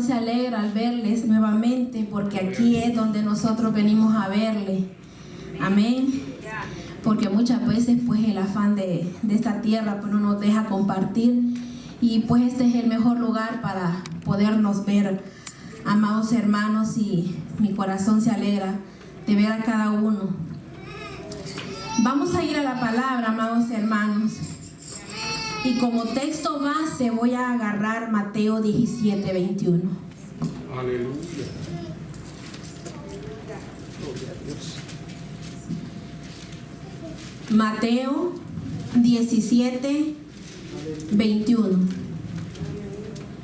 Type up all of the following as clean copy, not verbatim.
corazón se alegra al verles nuevamente, porque aquí es donde nosotros venimos a verle. Amén. Porque muchas veces pues el afán de esta tierra pues no nos deja compartir, y pues este es el mejor lugar para podernos ver, amados hermanos, y mi corazón se alegra de ver a cada uno. Vamos a ir a la palabra, amados hermanos. Y como texto base voy a agarrar Mateo 17, 21. Aleluya. Gloria a Dios. Mateo 17, 21.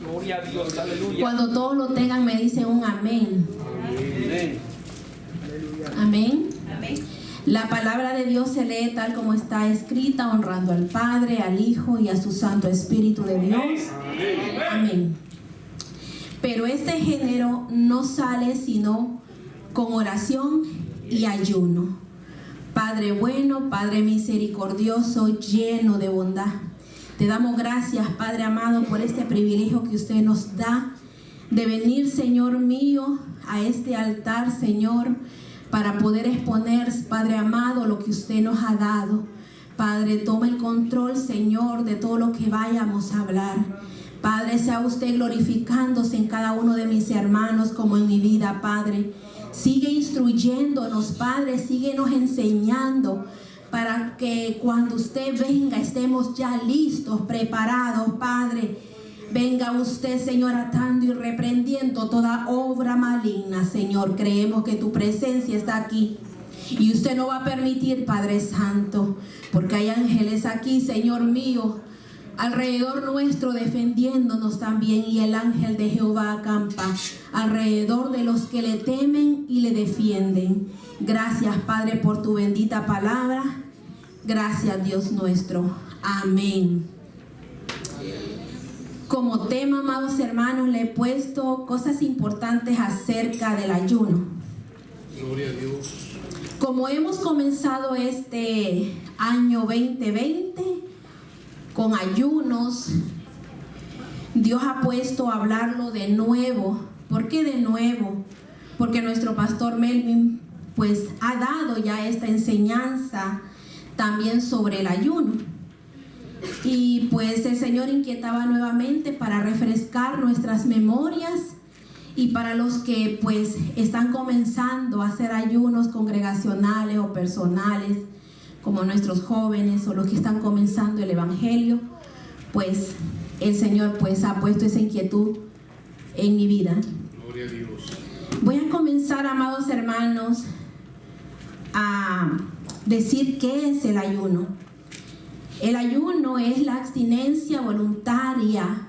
Gloria a Dios, aleluya. Cuando todos lo tengan me dicen un amén. Amén. Amén. Amén. La palabra de Dios se lee tal como está escrita, honrando al Padre, al Hijo y a su Santo Espíritu de Dios. Amén. Pero este género no sale sino con oración y ayuno. Padre bueno, Padre misericordioso, lleno de bondad, te damos gracias, Padre amado, por este privilegio que usted nos da de venir, Señor mío, a este altar, Señor, para poder exponer, Padre amado, lo que usted nos ha dado. Padre, toma el control, Señor, de todo lo que vayamos a hablar. Padre, sea usted glorificándose en cada uno de mis hermanos como en mi vida, Padre. Sigue instruyéndonos, Padre, síguenos enseñando, para que cuando usted venga estemos ya listos, preparados, Padre. Venga usted, Señor, atando y reprendiendo toda obra maligna, Señor. Creemos que tu presencia está aquí. Y usted no va a permitir, Padre Santo, porque hay ángeles aquí, Señor mío, alrededor nuestro defendiéndonos también. Y el ángel de Jehová acampa alrededor de los que le temen y le defienden. Gracias, Padre, por tu bendita palabra. Gracias, Dios nuestro. Amén. Como tema, amados hermanos, le he puesto cosas importantes acerca del ayuno. Gloria a Dios. Como hemos comenzado este año 2020 con ayunos, Dios ha puesto a hablarlo de nuevo. ¿Por qué de nuevo? Porque nuestro pastor Melvin pues ha dado ya esta enseñanza también sobre el ayuno. Y pues el Señor inquietaba nuevamente para refrescar nuestras memorias, y para los que pues están comenzando a hacer ayunos congregacionales o personales, como nuestros jóvenes o los que están comenzando el evangelio, pues el Señor pues ha puesto esa inquietud en mi vida. Gloria a Dios. Voy a comenzar, amados hermanos, a decir qué es el ayuno. El ayuno es la abstinencia voluntaria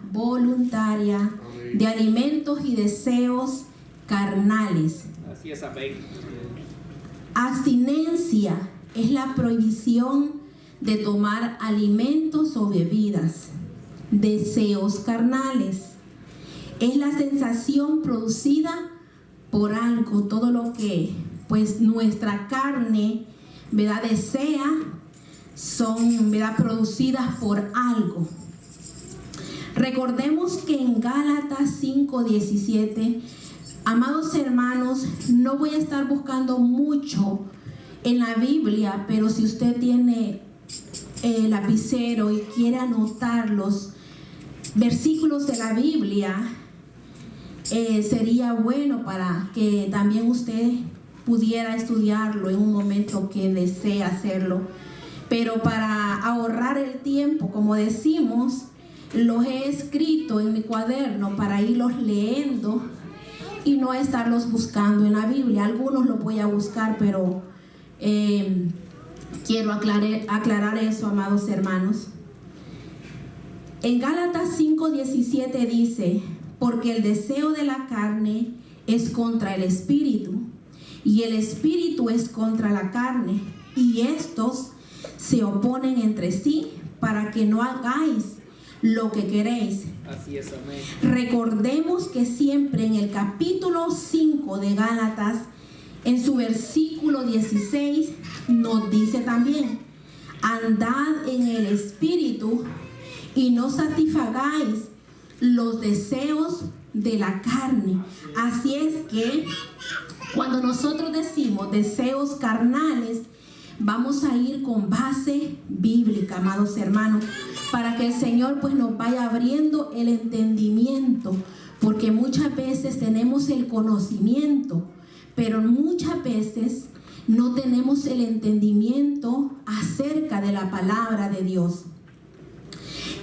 de alimentos y deseos carnales. Así es, amén. Abstinencia es la prohibición de tomar alimentos o bebidas. Deseos carnales es la sensación producida por algo, todo lo que pues nuestra carne, ¿verdad?, desea, son, ¿verdad?, producidas por algo. Recordemos que en Gálatas 5:17, amados hermanos, no voy a estar buscando mucho en la Biblia, pero si usted tiene el lapicero y quiere anotar los versículos de la Biblia, sería bueno para que también usted pudiera estudiarlo en un momento que desee hacerlo. Pero para ahorrar el tiempo, como decimos, los he escrito en mi cuaderno para irlos leyendo y no estarlos buscando en la Biblia. Algunos los voy a buscar, pero quiero aclarar eso, amados hermanos. En Gálatas 5:17 dice: porque el deseo de la carne es contra el espíritu, y el espíritu es contra la carne, y estos se oponen entre sí para que no hagáis lo que queréis. Así es, amén. Recordemos que siempre en el capítulo 5 de Gálatas, en su versículo 16, nos dice también: andad en el espíritu y no satisfagáis los deseos de la carne. Así es que cuando nosotros decimos deseos carnales, vamos a ir con base bíblica, amados hermanos, para que el Señor pues nos vaya abriendo el entendimiento, porque muchas veces tenemos el conocimiento, pero muchas veces no tenemos el entendimiento acerca de la palabra de Dios.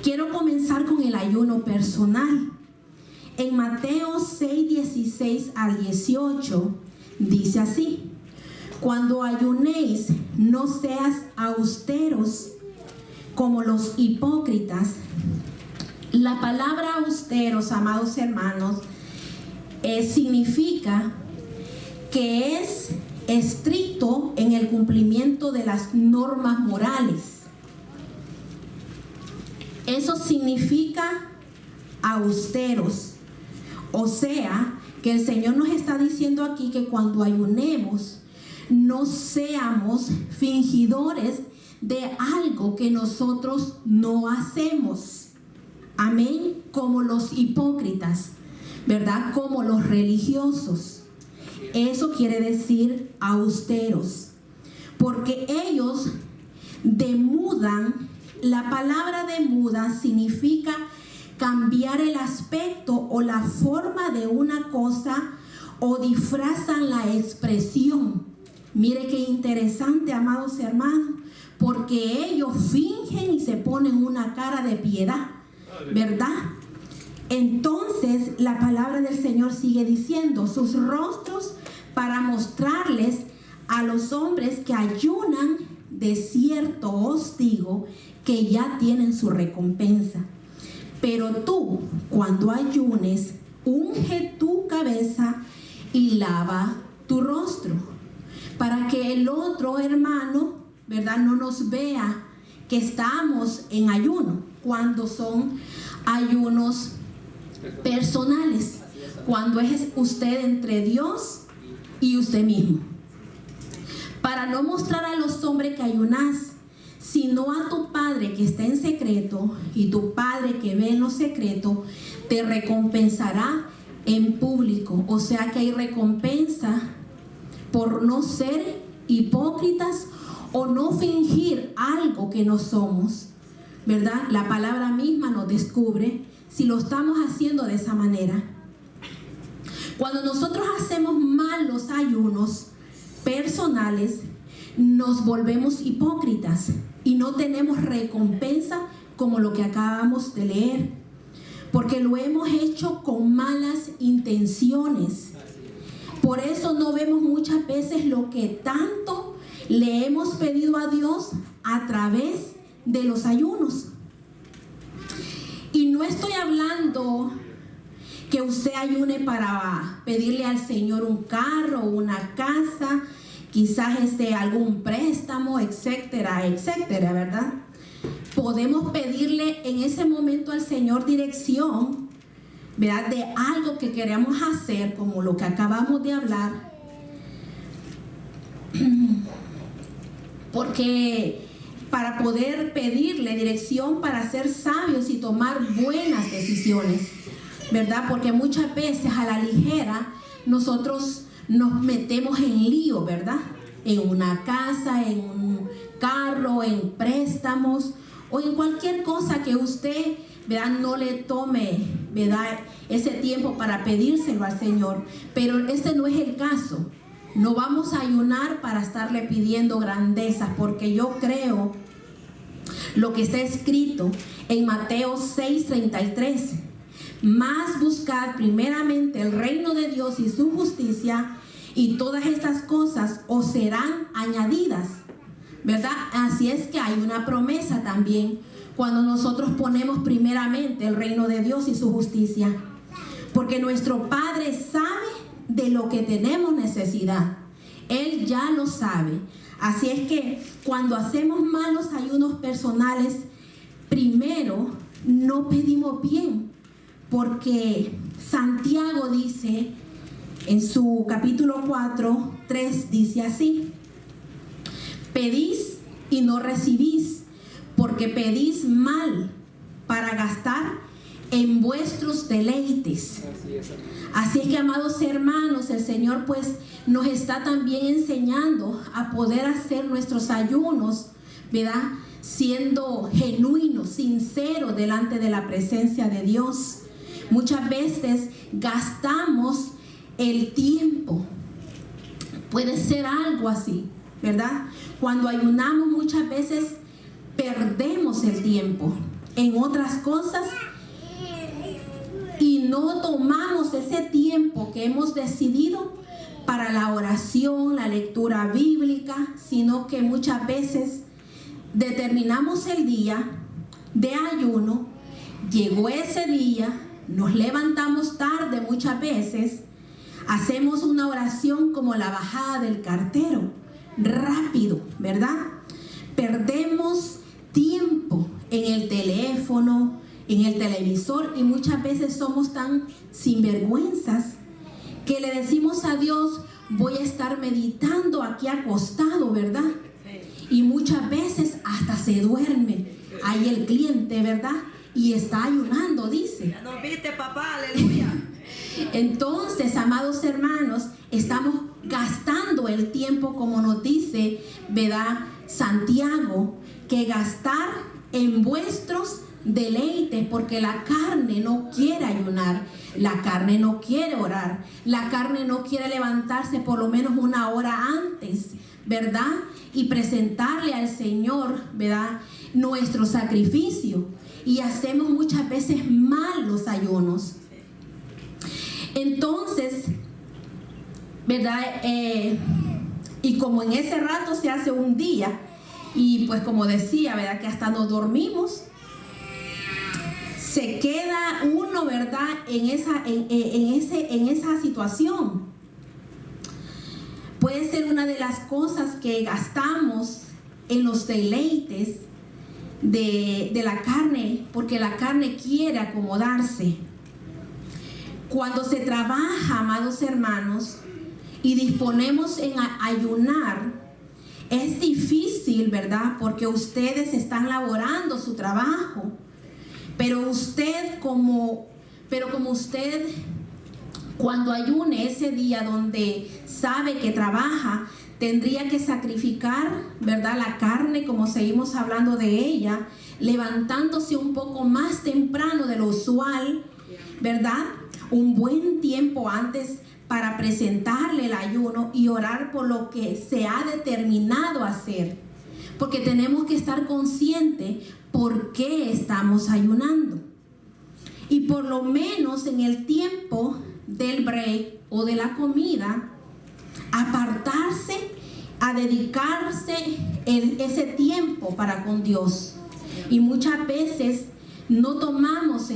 Quiero comenzar con el ayuno personal. En Mateo 6, 16 al 18 dice así: cuando ayunéis, no seas austeros como los hipócritas. La palabra austeros, amados hermanos, significa que es estricto en el cumplimiento de las normas morales. Eso significa austeros. O sea, que el Señor nos está diciendo aquí que cuando ayunemos, no seamos fingidores de algo que nosotros no hacemos. Amén. Como los hipócritas, ¿verdad? Como los religiosos. Eso quiere decir austeros. Porque ellos demudan. La palabra demuda significa cambiar el aspecto o la forma de una cosa, o disfrazan la expresión. Mire qué interesante, amados hermanos, porque ellos fingen y se ponen una cara de piedad, ¿verdad? Entonces la palabra del Señor sigue diciendo: sus rostros para mostrarles a los hombres que ayunan, de cierto os digo que ya tienen su recompensa. Pero tú, cuando ayunes, unge tu cabeza y lava tu rostro, para que el otro hermano, ¿verdad?, no nos vea que estamos en ayuno, cuando son ayunos personales, cuando es usted entre Dios y usted mismo, para no mostrar a los hombres que ayunas, sino a tu Padre que está en secreto, y tu Padre que ve en lo secreto te recompensará en público. O sea que hay recompensa por no ser hipócritas o no fingir algo que no somos, ¿verdad? La palabra misma nos descubre si lo estamos haciendo de esa manera. Cuando nosotros hacemos mal los ayunos personales, nos volvemos hipócritas y no tenemos recompensa, como lo que acabamos de leer, porque lo hemos hecho con malas intenciones. Por eso no vemos muchas veces lo que tanto le hemos pedido a Dios a través de los ayunos. Y no estoy hablando que usted ayune para pedirle al Señor un carro, una casa, quizás algún préstamo, etcétera, etcétera, ¿verdad? Podemos pedirle en ese momento al Señor dirección, ¿verdad?, de algo que queremos hacer, como lo que acabamos de hablar. Porque para poder pedirle dirección para ser sabios y tomar buenas decisiones, ¿verdad? Porque muchas veces a la ligera nosotros nos metemos en lío, ¿verdad? En una casa, en un carro, en préstamos o en cualquier cosa que usted, ¿verdad?, no le tome, ¿verdad?, ese tiempo para pedírselo al Señor. Pero este no es el caso. No vamos a ayunar para estarle pidiendo grandezas, porque yo creo lo que está escrito en Mateo 6:33. Más buscad primeramente el reino de Dios y su justicia, y todas estas cosas os serán añadidas, ¿verdad? Así es que hay una promesa también cuando nosotros ponemos primeramente el reino de Dios y su justicia, porque nuestro Padre sabe de lo que tenemos necesidad. Él ya lo sabe. Así es que cuando hacemos malos ayunos personales, primero no pedimos bien, porque Santiago dice en su capítulo 4:3, dice así: pedís y no recibís, porque pedís mal para gastar en vuestros deleites. Así es que, amados hermanos, el Señor pues nos está también enseñando a poder hacer nuestros ayunos, ¿verdad?, siendo genuinos, sinceros delante de la presencia de Dios. Muchas veces gastamos el tiempo. Puede ser algo así, ¿verdad? Cuando ayunamos muchas veces perdemos el tiempo en otras cosas y no tomamos ese tiempo que hemos decidido para la oración, la lectura bíblica, sino que muchas veces determinamos el día de ayuno, llegó ese día, nos levantamos tarde muchas veces, hacemos una oración como la bajada del cartero, rápido, ¿verdad? Perdemos tiempo en el teléfono, en el televisor, y muchas veces somos tan sinvergüenzas que le decimos a Dios, voy a estar meditando aquí acostado, ¿verdad? Y muchas veces hasta se duerme ahí el cliente, ¿verdad? Y está ayunando, dice. Ya nos viste, papá, aleluya. Entonces, amados hermanos, estamos gastando el tiempo, como nos dice, ¿verdad?, Santiago, que gastar en vuestros deleites, porque la carne no quiere ayunar, la carne no quiere orar, la carne no quiere levantarse por lo menos una hora antes, ¿verdad?, y presentarle al Señor, ¿verdad?, nuestro sacrificio. Y hacemos muchas veces mal los ayunos. Entonces, ¿verdad? Y como en ese rato se hace un día, y pues como decía, ¿verdad?, que hasta nos dormimos, se queda uno, ¿verdad?, en esa situación. Puede ser una de las cosas que gastamos en los deleites de la carne, porque la carne quiere acomodarse. Cuando se trabaja, amados hermanos, y disponemos en ayunar, es difícil, ¿verdad?, porque ustedes están laborando su trabajo, pero usted como usted, cuando ayune ese día donde sabe que trabaja, tendría que sacrificar, ¿verdad?, la carne, como seguimos hablando de ella, levantándose un poco más temprano de lo usual, ¿verdad?, un buen tiempo antes para presentarle el ayuno y orar por lo que se ha determinado hacer. Porque tenemos que estar conscientes por qué estamos ayunando. Y por lo menos en el tiempo del break o de la comida, apartarse a dedicarse ese tiempo para con Dios. Y muchas veces no tomamos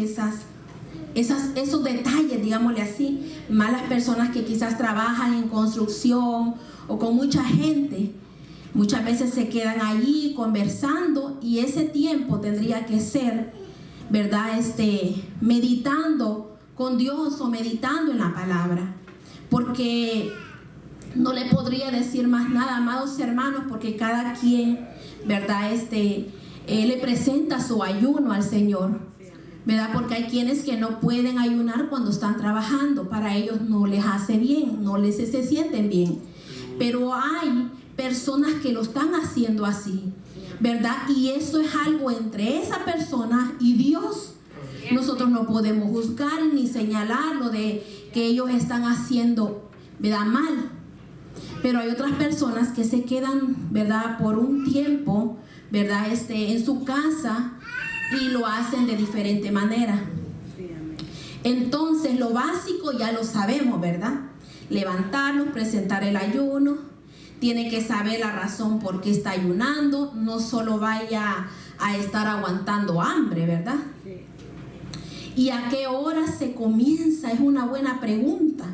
esos detalles, digámosle así. Malas personas que quizás trabajan en construcción o con mucha gente, muchas veces se quedan allí conversando, y ese tiempo tendría que ser, ¿verdad?, meditando con Dios o meditando en la palabra. Porque no le podría decir más nada, amados hermanos, porque cada quien, ¿verdad?, le presenta su ayuno al Señor, ¿verdad? Porque hay quienes que no pueden ayunar cuando están trabajando, para ellos no les hace bien, no les se sienten bien. Pero hay personas que lo están haciendo así, ¿verdad? Y eso es algo entre esa persona y Dios. Nosotros no podemos juzgar ni señalarlo de que ellos están haciendo, ¿verdad?, mal. Pero hay otras personas que se quedan, ¿verdad?, por un tiempo, ¿verdad?, en su casa, y lo hacen de diferente manera. Entonces, lo básico ya lo sabemos, ¿verdad? Levantarnos, presentar el ayuno. Tiene que saber la razón por qué está ayunando. No solo vaya a estar aguantando hambre, ¿verdad? ¿Y a qué hora se comienza? Es una buena pregunta,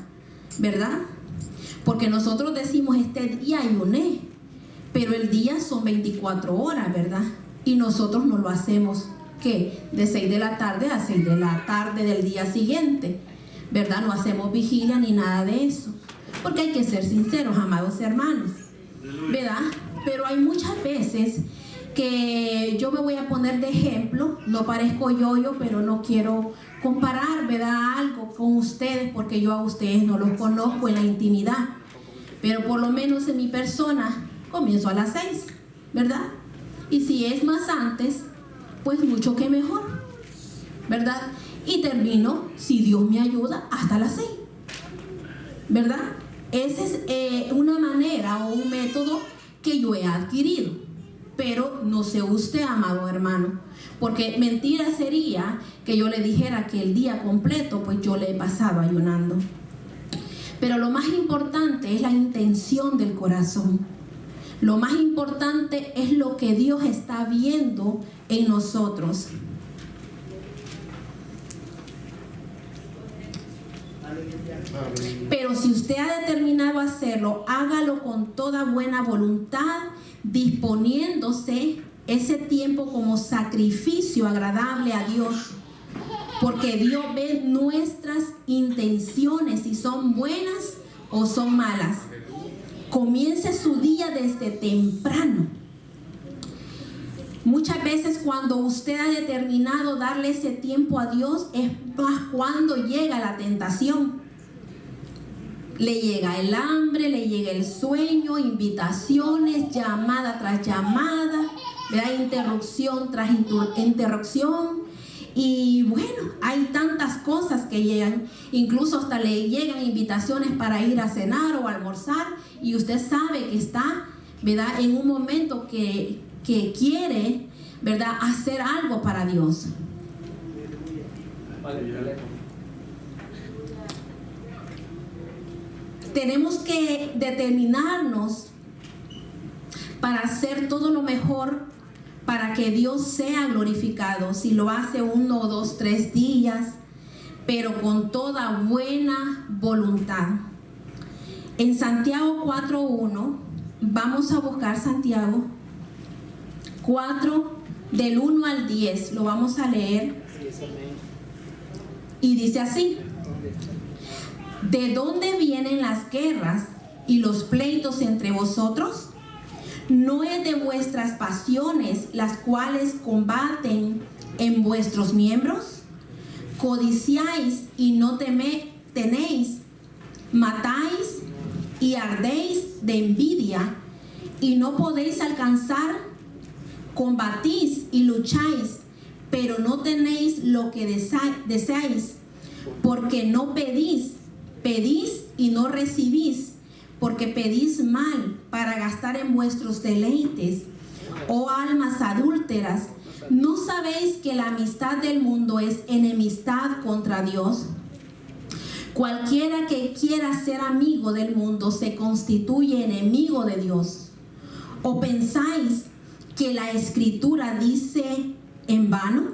¿verdad? Porque nosotros decimos, este día ayuné, pero el día son 24 horas, ¿verdad? Y nosotros no lo hacemos, ¿qué? De 6 de la tarde a 6 de la tarde del día siguiente, ¿verdad? No hacemos vigilia ni nada de eso. Porque hay que ser sinceros, amados hermanos, ¿verdad? Pero hay muchas veces que yo me voy a poner de ejemplo, no parezco yo, pero no quiero comparar, ¿verdad?, algo con ustedes, porque yo a ustedes no los conozco en la intimidad, pero por lo menos en mi persona comienzo a las 6, ¿verdad? Y si es más antes, pues mucho que mejor, ¿verdad? Y termino, si Dios me ayuda, hasta las 6, ¿verdad? Esa es una manera o un método que yo he adquirido. Pero no sé usted, amado hermano, porque mentira sería que yo le dijera que el día completo pues yo le he pasado ayunando. Pero lo más importante es la intención del corazón. Lo más importante es lo que Dios está viendo en nosotros. Pero si usted ha determinado hacerlo, hágalo con toda buena voluntad, disponiéndose ese tiempo como sacrificio agradable a Dios, porque Dios ve nuestras intenciones, si son buenas o son malas. Comience su día desde temprano. Muchas veces cuando usted ha determinado darle ese tiempo a Dios, es más cuando llega la tentación. Le llega el hambre, le llega el sueño, invitaciones, llamada tras llamada, ¿verdad? Interrupción tras interrupción. Y bueno, hay tantas cosas que llegan, incluso hasta le llegan invitaciones para ir a cenar o almorzar, y usted sabe que está, ¿verdad?, en un momento que quiere, ¿verdad?, hacer algo para Dios. Tenemos que determinarnos para hacer todo lo mejor para que Dios sea glorificado. Si lo hace 1, 2, 3 días, pero con toda buena voluntad. En Santiago 4:1, vamos a buscar Santiago 4, del 1 al 10, lo vamos a leer. Y dice así: ¿de dónde vienen las guerras y los pleitos entre vosotros? ¿No es de vuestras pasiones las cuales combaten en vuestros miembros? Codiciáis y no tenéis, matáis y ardéis de envidia y no podéis alcanzar, combatís y lucháis, pero no tenéis lo que deseáis, porque no pedís y no recibís, porque pedís mal para gastar en vuestros deleites. Oh almas adúlteras, ¿no sabéis que la amistad del mundo es enemistad contra Dios? Cualquiera que quiera ser amigo del mundo se constituye enemigo de Dios. ¿O pensáis que la Escritura dice en vano?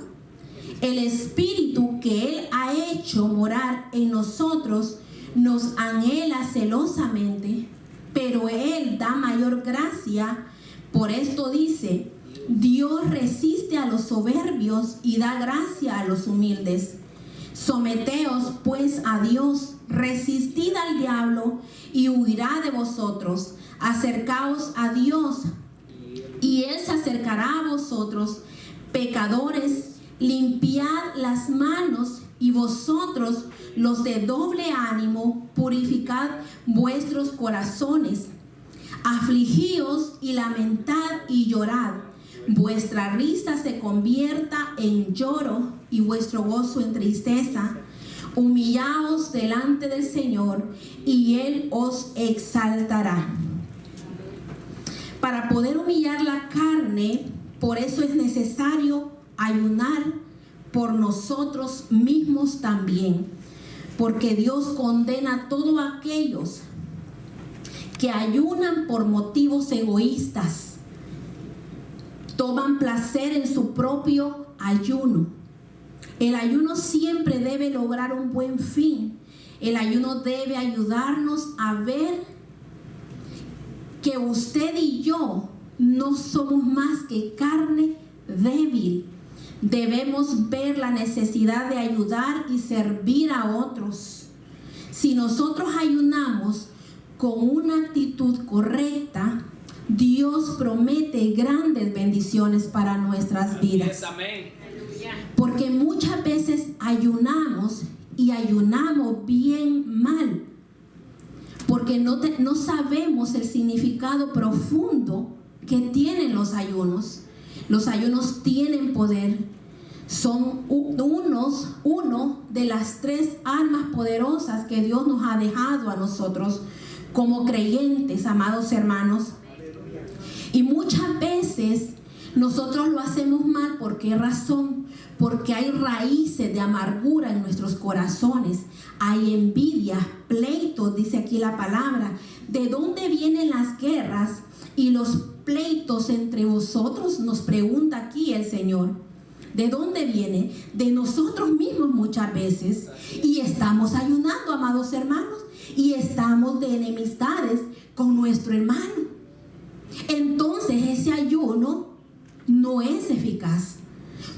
El Espíritu que Él ha hecho morar en nosotros nos anhela celosamente, pero Él da mayor gracia. Por esto dice: Dios resiste a los soberbios y da gracia a los humildes. Someteos pues a Dios, resistid al diablo y huirá de vosotros. Acercaos a Dios y Él se acercará a vosotros. Pecadores, limpiad las manos, y vosotros, los de doble ánimo, purificad vuestros corazones. Afligíos y lamentad y llorad. Vuestra risa se convierta en lloro y vuestro gozo en tristeza. Humillaos delante del Señor y Él os exaltará. Para poder humillar la carne, por eso es necesario ayunar por nosotros mismos también, porque Dios condena a todos aquellos que ayunan por motivos egoístas, toman placer en su propio ayuno. El ayuno siempre debe lograr un buen fin. El ayuno debe ayudarnos a ver que usted y yo no somos más que carne débil. Debemos ver la necesidad de ayudar y servir a otros. Si nosotros ayunamos con una actitud correcta, Dios promete grandes bendiciones para nuestras vidas. Amén. Porque muchas veces ayunamos y ayunamos bien mal. Porque no sabemos el significado profundo que tienen los ayunos. Los ayunos tienen poder. Son uno de las 3 armas poderosas que Dios nos ha dejado a nosotros como creyentes, amados hermanos. Y muchas veces nosotros lo hacemos mal. ¿Por qué razón? Porque hay raíces de amargura en nuestros corazones. Hay envidia, pleitos, dice aquí la palabra. ¿De dónde vienen las guerras y los pleitos entre vosotros? Nos pregunta aquí el Señor. ¿De dónde viene? De nosotros mismos muchas veces. Y estamos ayunando, amados hermanos, y estamos de enemistades con nuestro hermano. Entonces ese ayuno no es eficaz.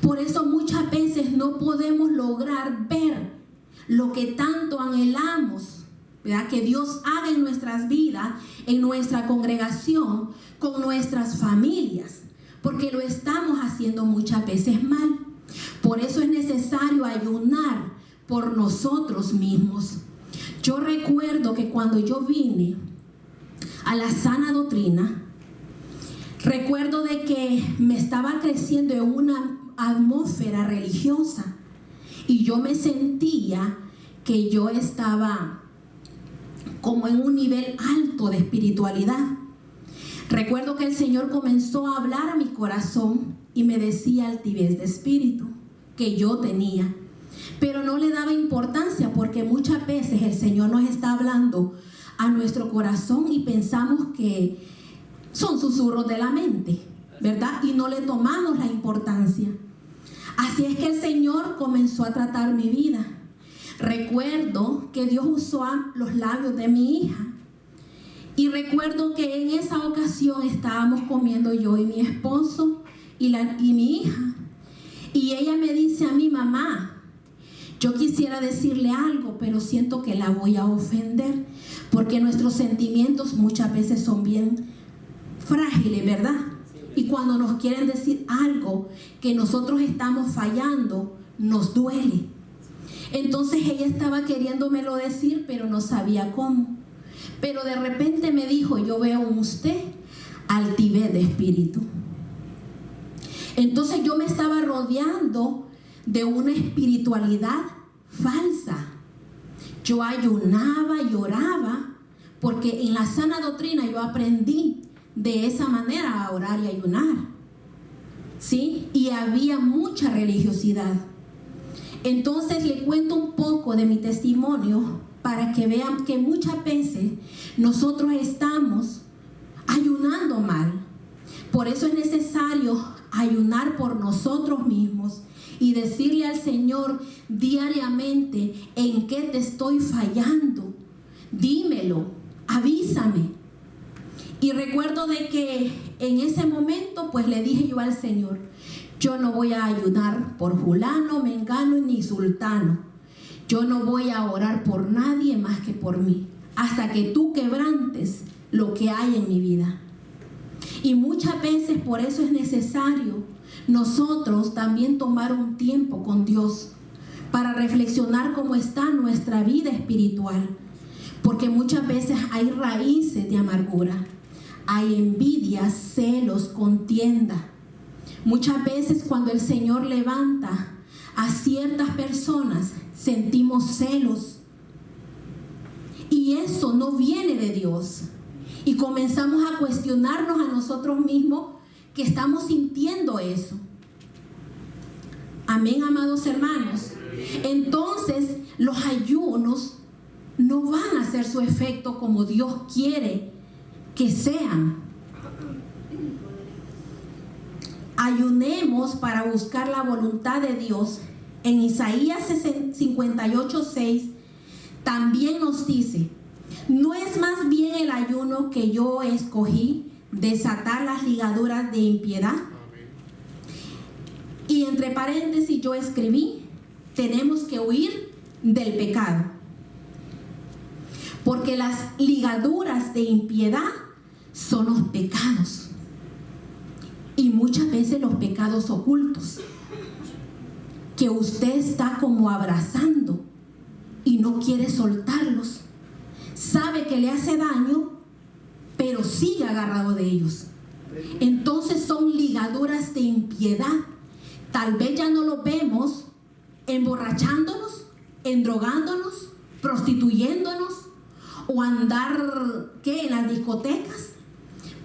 Por eso muchas veces no podemos lograr ver lo que tanto anhelamos, ¿verdad? Que Dios haga en nuestras vidas, en nuestra congregación, con nuestras familias, porque lo estamos haciendo muchas veces mal. Por eso es necesario ayunar por nosotros mismos. Yo recuerdo que cuando yo vine a la sana doctrina, recuerdo de que me estaba creciendo en una atmósfera religiosa y yo me sentía que yo estaba como en un nivel alto de espiritualidad. Recuerdo que el Señor comenzó a hablar a mi corazón y me decía altivez de espíritu que yo tenía, pero no le daba importancia porque muchas veces el Señor nos está hablando a nuestro corazón y pensamos que son susurros de la mente, ¿verdad? Y no le tomamos la importancia. Así es que el Señor comenzó a tratar mi vida. Recuerdo que Dios usó los labios de mi hija. Y recuerdo que en esa ocasión estábamos comiendo yo y mi esposo y mi hija. Y ella me dice a mi mamá, yo quisiera decirle algo, pero siento que la voy a ofender, porque nuestros sentimientos muchas veces son bien frágiles, ¿verdad? Y cuando nos quieren decir algo que nosotros estamos fallando, nos duele. Entonces ella estaba queriéndomelo decir, pero no sabía cómo. Pero de repente me dijo, yo veo en usted altivez de espíritu. Entonces yo me estaba rodeando de una espiritualidad falsa. Yo ayunaba y oraba, porque en la sana doctrina yo aprendí de esa manera a orar y ayunar, ¿sí? Y había mucha religiosidad. Entonces le cuento un poco de mi testimonio para que vean que muchas veces nosotros estamos ayunando mal. Por eso es necesario ayunar por nosotros mismos y decirle al Señor diariamente en qué te estoy fallando. Dímelo, avísame. Y recuerdo de que en ese momento pues le dije yo al Señor, yo no voy a ayunar por fulano, mengano ni sultano. Yo no voy a orar por nadie más que por mí, hasta que tú quebrantes lo que hay en mi vida. Y muchas veces por eso es necesario nosotros también tomar un tiempo con Dios para reflexionar cómo está nuestra vida espiritual, porque muchas veces hay raíces de amargura, hay envidia, celos, contienda. Muchas veces cuando el Señor levanta a ciertas personas sentimos celos, y eso no viene de Dios, y comenzamos a cuestionarnos a nosotros mismos que estamos sintiendo eso. Amén, amados hermanos. Entonces los ayunos no van a hacer su efecto como Dios quiere que sean. Ayunemos para buscar la voluntad de Dios. En Isaías 58:6 también nos dice, ¿no es más bien el ayuno que yo escogí desatar las ligaduras de impiedad? Y entre paréntesis yo escribí, tenemos que huir del pecado, porque las ligaduras de impiedad son los pecados. Y muchas veces los pecados ocultos, que usted está como abrazando y no quiere soltarlos. Sabe que le hace daño, pero sigue agarrado de ellos. Entonces son ligaduras de impiedad. Tal vez ya no lo vemos emborrachándonos, endrogándonos, prostituyéndonos o andar en las discotecas.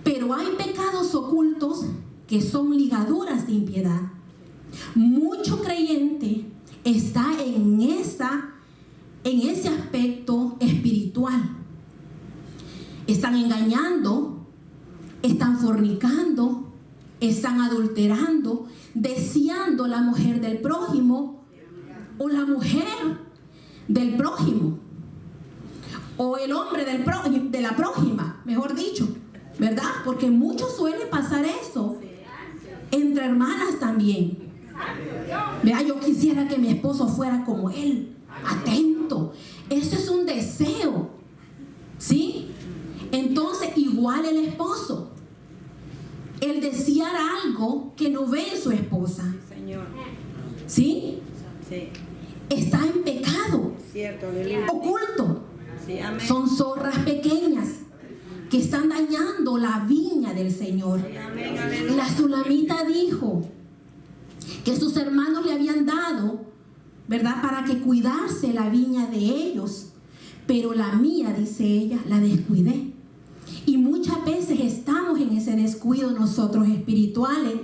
Pero hay pecados ocultos que son ligaduras de impiedad. Mucho creyente está en ese aspecto espiritual. Están engañando, están fornicando, están adulterando, deseando la mujer del prójimo o la mujer del prójimo o el hombre del prójimo, de la prójima, mejor dicho, ¿verdad? Porque mucho suele pasar eso entre hermanas también. Vea, yo quisiera que mi esposo fuera como él, atento. Eso es un deseo, ¿sí? Entonces, igual el esposo, el desear algo que no ve en su esposa, Señor. ¿sí? Sí. Está en pecado, Cierto, aleluya. oculto. Sí, amén. Son zorras pequeñas que están dañando la viña del Señor. Sí, amén, aleluya. La Sulamita dijo que sus hermanos le habían dado, ¿verdad?, para que cuidase la viña de ellos, pero la mía, dice ella, la descuidé. Y muchas veces estamos en ese descuido nosotros espirituales,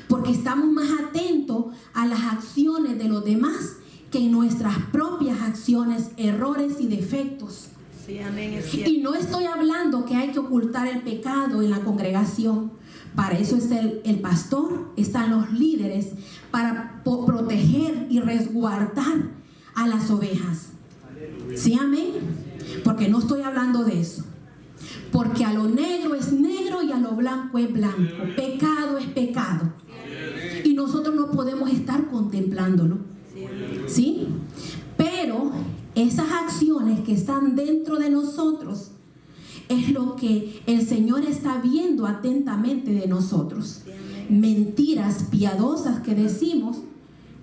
porque estamos más atentos a las acciones de los demás que en nuestras propias acciones, errores y defectos. Sí, amén, es cierto. Y no estoy hablando que hay que ocultar el pecado en la congregación. Para eso está el pastor, están los líderes, para proteger y resguardar a las ovejas. ¿Sí, amén? Porque no estoy hablando de eso. Porque a lo negro es negro y a lo blanco es blanco. Pecado es pecado. Y nosotros no podemos estar contemplándolo. ¿Sí? Pero esas acciones que están dentro de nosotros es lo que el Señor está viendo atentamente de nosotros. Mentiras piadosas que decimos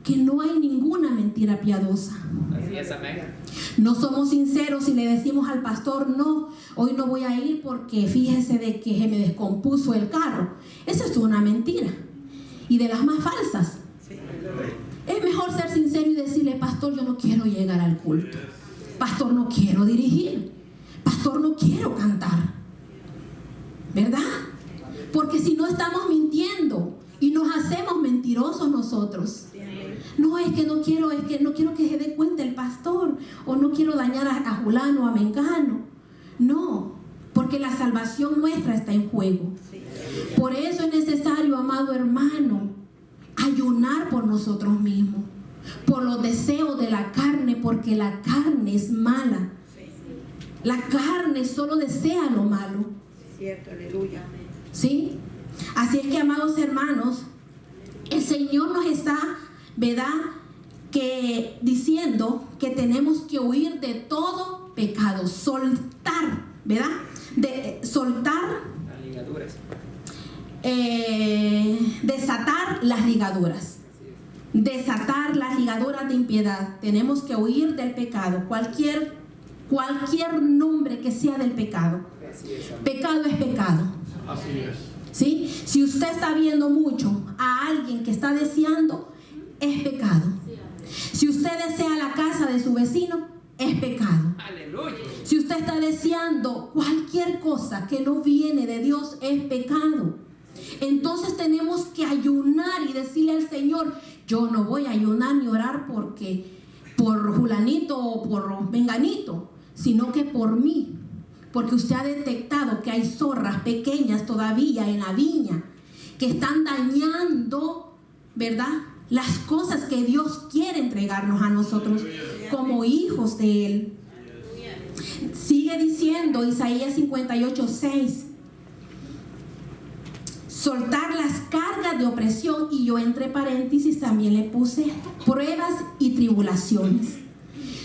que no hay ninguna mentira piadosa. Así es, amén. No somos sinceros si le decimos al pastor, no, hoy no voy a ir porque fíjese de que se me descompuso el carro. Esa es una mentira. Y de las más falsas. Es mejor ser sincero y decirle, pastor, yo no quiero llegar al culto. Pastor, no quiero dirigir. Pastor, no quiero cantar. ¿Verdad? Porque si no estamos mintiendo y nos hacemos mentirosos nosotros. No, es que no quiero que se dé cuenta el pastor, o no quiero dañar a Julano o a Mengano. No, porque la salvación nuestra está en juego. Por eso es necesario, amado hermano, ayunar por nosotros mismos, por los deseos de la carne, porque la carne es mala. La carne solo desea lo malo. Cierto, aleluya. ¿Sí? Así es que, amados hermanos, el Señor nos está, ¿verdad?, que diciendo que tenemos que huir de todo pecado, soltar, ¿verdad?, de soltar Las ligaduras. Desatar las ligaduras. Desatar las ligaduras de impiedad. Tenemos que huir del pecado. Cualquier nombre que sea del pecado. Así es, amén. Pecado es pecado. Así es. ¿Sí? Si usted está viendo mucho a alguien que está deseando, es pecado. Si usted desea la casa de su vecino, es pecado. Aleluya. Si usted está deseando cualquier cosa que no viene de Dios, es pecado. Entonces tenemos que ayunar y decirle al Señor, yo no voy a ayunar ni orar por Julanito o por Menganito, sino que por mí. Porque usted ha detectado que hay zorras pequeñas todavía en la viña que están dañando, ¿verdad?, las cosas que Dios quiere entregarnos a nosotros como hijos de Él. Sigue diciendo Isaías 58:6. Soltar las cargas de opresión, y yo entre paréntesis también le puse pruebas y tribulaciones.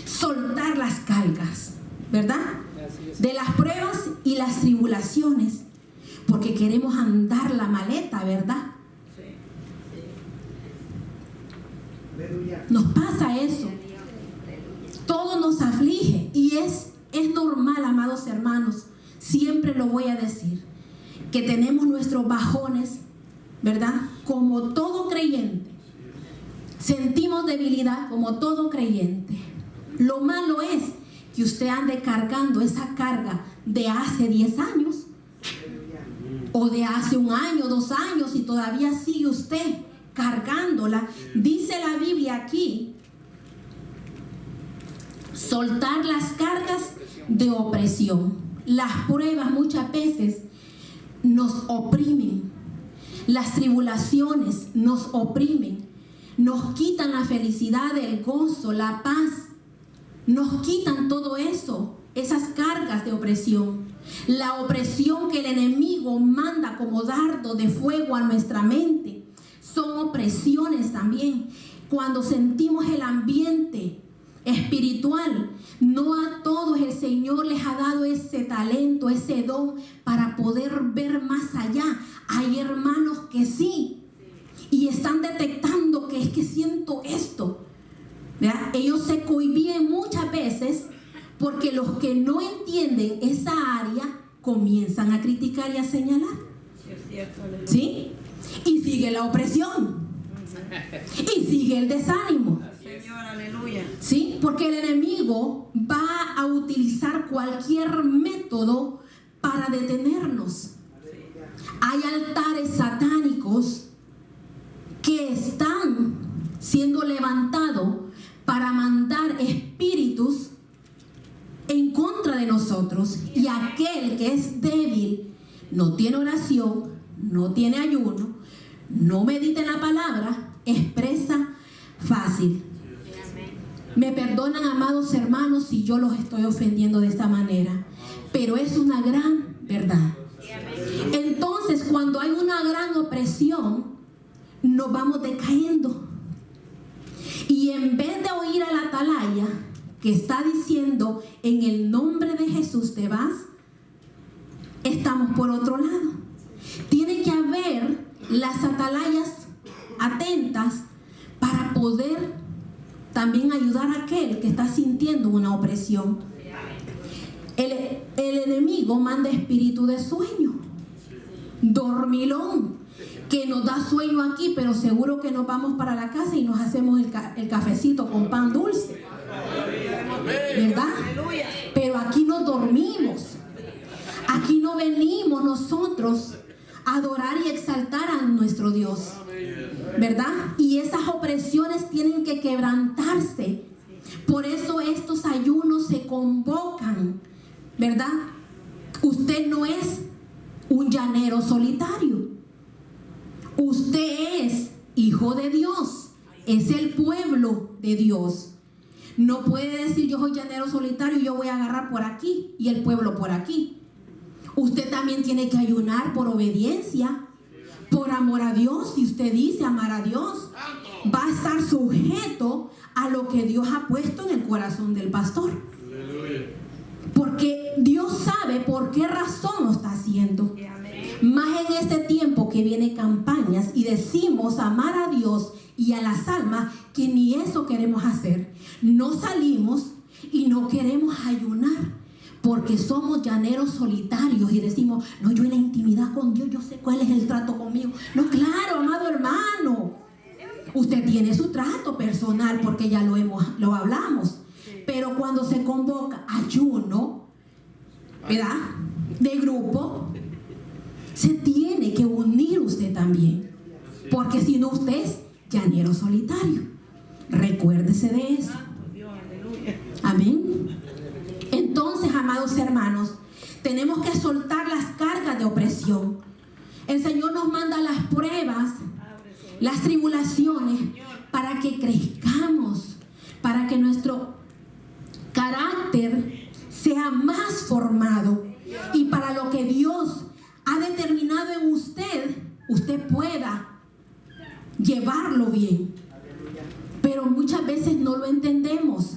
Soltar las cargas, ¿verdad?, de las pruebas y las tribulaciones, porque queremos andar la maleta, ¿verdad?, Nos pasa eso. Todo nos aflige y es normal, amados hermanos. Siempre lo voy a decir, que tenemos nuestros bajones, ¿verdad? Como todo creyente. Sentimos debilidad como todo creyente. Lo malo es que usted ande cargando esa carga de hace 10 años o de hace 1 año, 2 años y todavía sigue usted cargándola. Dice la Biblia aquí, soltar las cargas de opresión. Las pruebas muchas veces nos oprimen. Las tribulaciones nos oprimen. Nos quitan la felicidad, el gozo, la paz. Nos quitan todo eso, esas cargas de opresión. La opresión que el enemigo manda como dardo de fuego a nuestra mente. Son opresiones también. Cuando sentimos el ambiente espiritual, no a todos el Señor les ha dado ese talento, ese don para poder ver más allá. Hay hermanos que sí, y están detectando que es que siento esto, ¿verdad? Ellos se cohibían muchas veces porque los que no entienden esa área comienzan a criticar y a señalar. ¿Sí? Y sigue la opresión. Y sigue el desánimo. Señor, aleluya. ¿Sí? Porque el enemigo va a utilizar cualquier método para detenernos. Hay altares satánicos que están siendo levantados para mandar espíritus en contra de nosotros. Y aquel que es débil, no tiene oración, no tiene ayuno, no medita en la palabra, expresa fácil. Me perdonan, amados hermanos, si yo los estoy ofendiendo de esta manera, pero es una gran verdad. Entonces, cuando hay una gran opresión, nos vamos decayendo. Y en vez de oír a la atalaya que está diciendo en el nombre de Jesús te vas, estamos por otro lado. Tiene que haber las atalayas atentas para poder también ayudar a aquel que está sintiendo una opresión. El enemigo manda espíritu de sueño, dormilón, que nos da sueño aquí, pero seguro que nos vamos para la casa y nos hacemos el cafecito con pan dulce, ¿verdad? Pero aquí no dormimos. Aquí no venimos nosotros a adorar y exaltar a nuestro Dios, ¿verdad? Y esas opresiones tienen que quebrantarse. Por eso estos ayunos se convocan, ¿verdad? Usted no es un llanero solitario. Usted es hijo de Dios. Es el pueblo de Dios. No puede decir yo soy llanero solitario y yo voy a agarrar por aquí y el pueblo por aquí. Usted también tiene que ayunar por obediencia, por amor a Dios. Si usted dice amar a Dios, va a estar sujeto a lo que Dios ha puesto en el corazón del pastor. Porque Dios sabe por qué razón lo está haciendo. Más en este tiempo que viene campañas y decimos amar a Dios y a las almas, que ni eso queremos hacer. No salimos y no queremos ayunar porque somos llaneros solitarios y decimos, no, yo en la intimidad con Dios, yo sé cuál es el trato conmigo. No, claro, amado hermano, usted tiene su trato personal porque ya lo hablamos. Pero cuando se convoca ayuno, ¿verdad?, de grupo, se tiene que unir usted también, porque si no usted es llanero solitario. Recuérdese de eso. Amén. Entonces, amados hermanos, tenemos que soltar las cargas de opresión. El Señor nos manda las pruebas, las tribulaciones, para que crezcamos, para que nuestro carácter sea más formado y para lo que Dios ha determinado en usted pueda llevarlo bien. Pero muchas veces no lo entendemos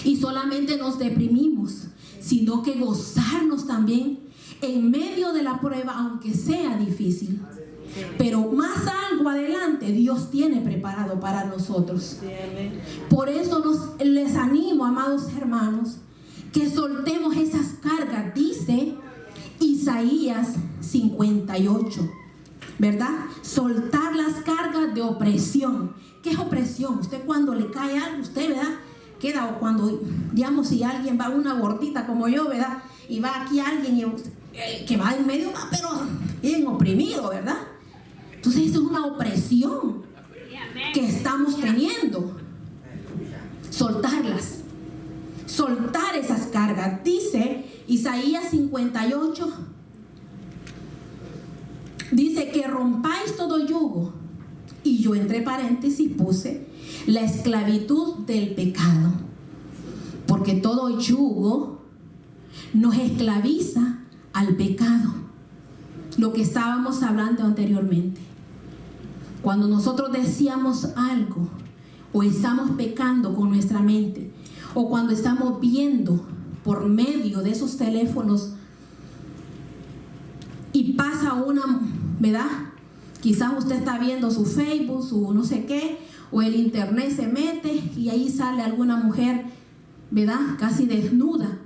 y solamente nos deprimimos, sino que gozarnos también en medio de la prueba, aunque sea difícil. Pero más algo adelante Dios tiene preparado para nosotros. Sí, amén. Por eso les animo, amados hermanos, que soltemos esas cargas. Dice Isaías 58, ¿verdad? Soltar las cargas de opresión. ¿Qué es opresión? Usted cuando le cae algo, usted, ¿verdad? Queda, o cuando, digamos, si alguien va, una gordita como yo, ¿verdad? Y va aquí alguien y que va en medio, va pero bien oprimido, ¿verdad? Entonces eso es una opresión que estamos teniendo. Soltarlas. Soltar esas cargas. Dice Isaías 58, dice que rompáis todo yugo. Y yo entre paréntesis puse la esclavitud del pecado. Porque todo yugo nos esclaviza al pecado. Lo que estábamos hablando anteriormente. Cuando nosotros decíamos algo o estamos pecando con nuestra mente, o cuando estamos viendo por medio de esos teléfonos y pasa una, ¿verdad? Quizás usted está viendo su Facebook, su no sé qué, o el internet se mete y ahí sale alguna mujer, ¿verdad? Casi desnuda.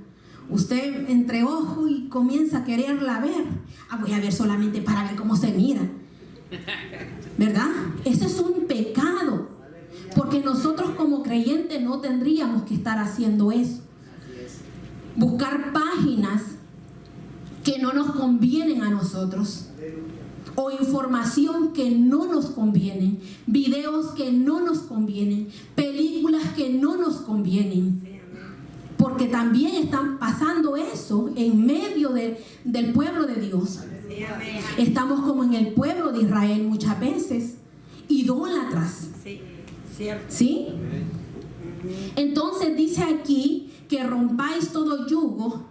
Usted entre ojo y comienza a quererla ver. Voy a ver solamente para ver cómo se mira, ¿verdad? Ese es un pecado, porque nosotros como creyentes no tendríamos que estar haciendo eso. Buscar páginas que no nos convienen a nosotros, o información que no nos conviene, videos que no nos convienen, películas que no nos convienen, porque también están pasando eso en medio del pueblo de Dios. Estamos como en el pueblo de Israel muchas veces, idólatras. ¿Sí? Entonces dice aquí que rompáis todo yugo,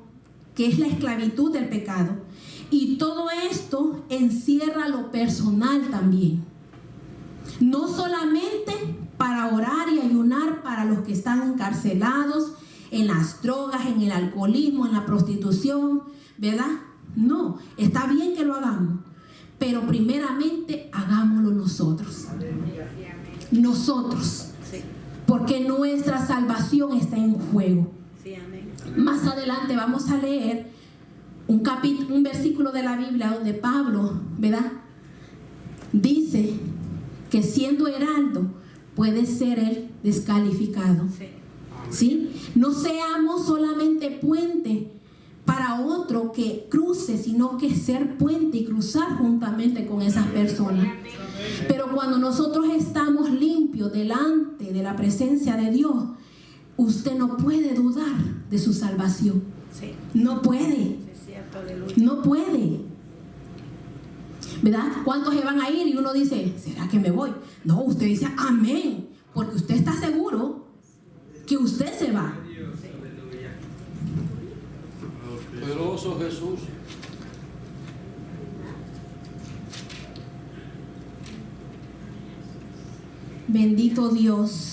que es la esclavitud del pecado. Y todo esto encierra lo personal también. No solamente para orar y ayunar para los que están encarcelados en las drogas, en el alcoholismo, en la prostitución, ¿verdad? No, está bien que lo hagamos, pero primeramente hagámoslo nosotros. Nosotros, porque nuestra salvación está en juego. Más adelante vamos a leer un versículo de la Biblia donde Pablo, ¿verdad?, dice que siendo heraldo puede ser él descalificado. ¿Sí? No seamos solamente puente para otro que cruce, sino que ser puente y cruzar juntamente con esas personas. Pero cuando nosotros estamos limpios delante de la presencia de Dios, usted no puede dudar de su salvación. No puede. No puede. ¿Verdad? ¿Cuántos se van a ir? Y uno dice, ¿será que me voy? No, usted dice, amén, porque usted está seguro que usted se va. Poderoso Jesús. Bendito Dios.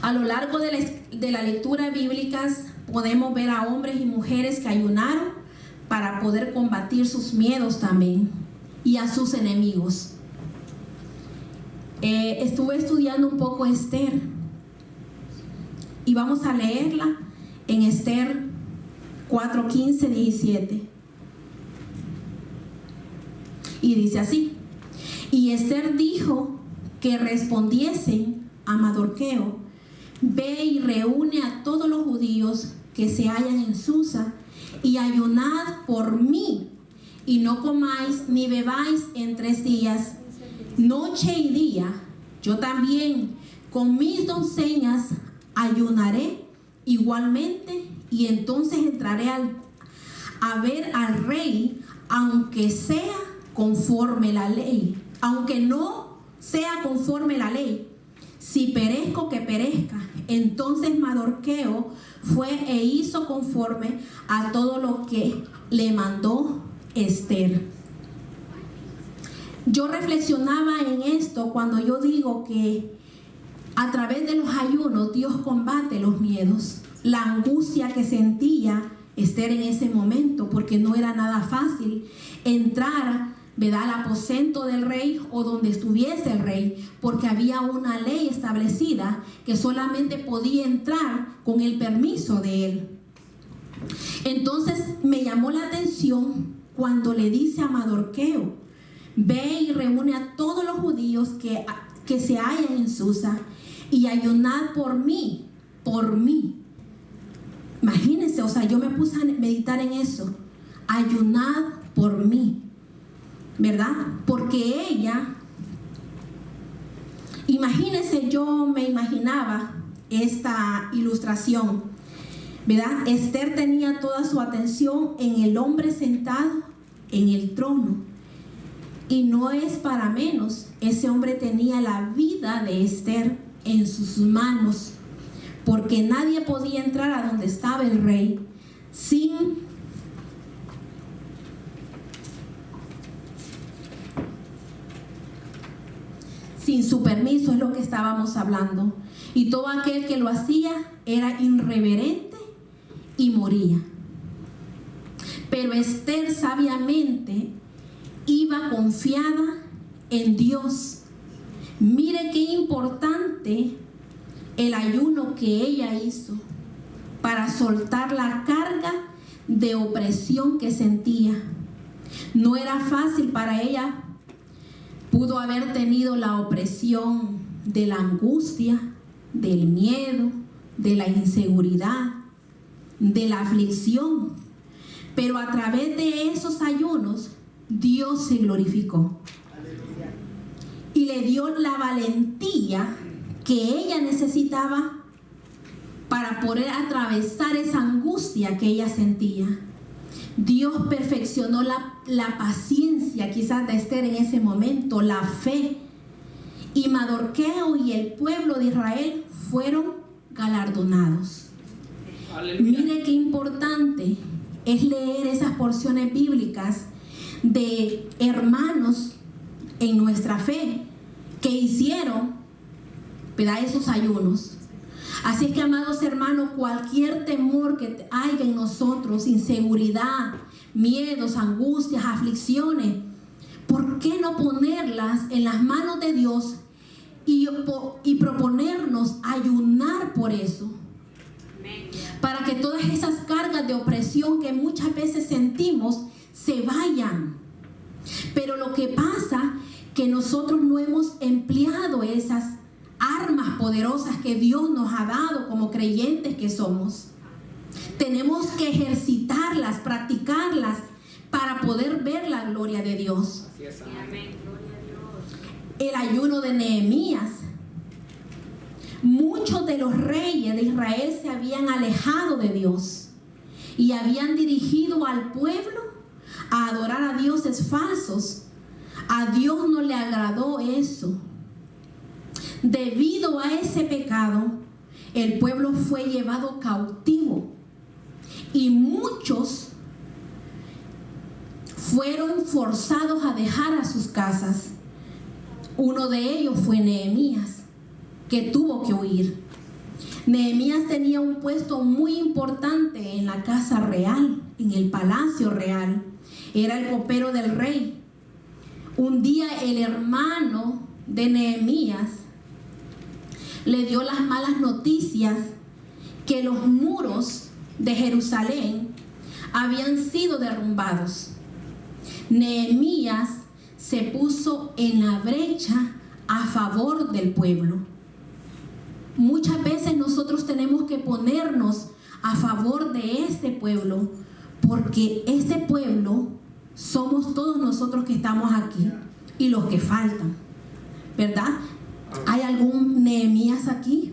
A lo largo de la lectura bíblica podemos ver a hombres y mujeres que ayunaron para poder combatir sus miedos también y a sus enemigos. Estuve estudiando un poco Esther y vamos a leerla en Esther 4:15-17. Y dice así: y Esther dijo que respondiesen a Mardoqueo: ve y reúne a todos los judíos que se hallan en Susa y ayunad por mí, y no comáis ni bebáis en 3 días, noche y día. Yo también con mis doncellas ayunaré igualmente, y entonces entraré a ver al rey, aunque sea conforme la ley, aunque no sea conforme la ley. Si perezco, que perezca. Entonces Mardoqueo fue e hizo conforme a todo lo que le mandó Esther. Yo reflexionaba en esto cuando yo digo que A través de los ayunos, Dios combate los miedos, la angustia que sentía Esther en ese momento, porque no era nada fácil entrar, ¿verdad?, al aposento del rey o donde estuviese el rey, porque había una ley establecida que solamente podía entrar con el permiso de él. Entonces me llamó la atención cuando le dice a Mardoqueo: ve y reúne a todos los judíos que se hallan en Susa y ayunad por mí. Imagínense, o sea, yo me puse a meditar en eso. Ayunad por mí, ¿verdad? Porque ella, imagínense, yo me imaginaba esta ilustración, ¿verdad? Esther tenía toda su atención en el hombre sentado en el trono. Y no es para menos, ese hombre tenía la vida de Esther en sus manos, porque nadie podía entrar a donde estaba el rey sin su permiso, es lo que estábamos hablando. Y todo aquel que lo hacía era irreverente y moría. Pero Esther sabiamente iba confiada en Dios. Mire qué importante el ayuno que ella hizo para soltar la carga de opresión que sentía. No era fácil para ella. Pudo haber tenido la opresión de la angustia, del miedo, de la inseguridad, de la aflicción. Pero a través de esos ayunos, Dios se glorificó. Y le dio la valentía que ella necesitaba para poder atravesar esa angustia que ella sentía. Dios perfeccionó la paciencia quizás de Esther en ese momento, la fe. Y Mardoqueo y el pueblo de Israel fueron galardonados. Aleluya. Mire qué importante es leer esas porciones bíblicas de hermanos en nuestra fe que hicieron, ¿verdad?, esos ayunos. Así es que, amados hermanos, cualquier temor que haya en nosotros, inseguridad, miedos, angustias, aflicciones, ¿por qué no ponerlas en las manos de Dios y proponernos ayunar por eso? Para que todas esas cargas de opresión que muchas veces sentimos se vayan. Pero lo que pasa que nosotros no hemos empleado esas armas poderosas que Dios nos ha dado como creyentes que somos. Tenemos que ejercitarlas, practicarlas para poder ver la gloria de Dios. Así es, amén. Gloria a Dios. El ayuno de Nehemías. Muchos de los reyes de Israel se habían alejado de Dios y habían dirigido al pueblo a adorar a dioses falsos. A Dios no le agradó eso. Debido a ese pecado, el pueblo fue llevado cautivo y muchos fueron forzados a dejar a sus casas. Uno de ellos fue Nehemías, que tuvo que huir. Nehemías tenía un puesto muy importante en la casa real, en el palacio real. Era el copero del rey. Un día el hermano de Nehemías le dio las malas noticias que los muros de Jerusalén habían sido derrumbados. Nehemías se puso en la brecha a favor del pueblo. Muchas veces nosotros tenemos que ponernos a favor de este pueblo, porque este pueblo somos todos nosotros que estamos aquí y los que faltan, ¿verdad? ¿Hay algún Nehemías aquí?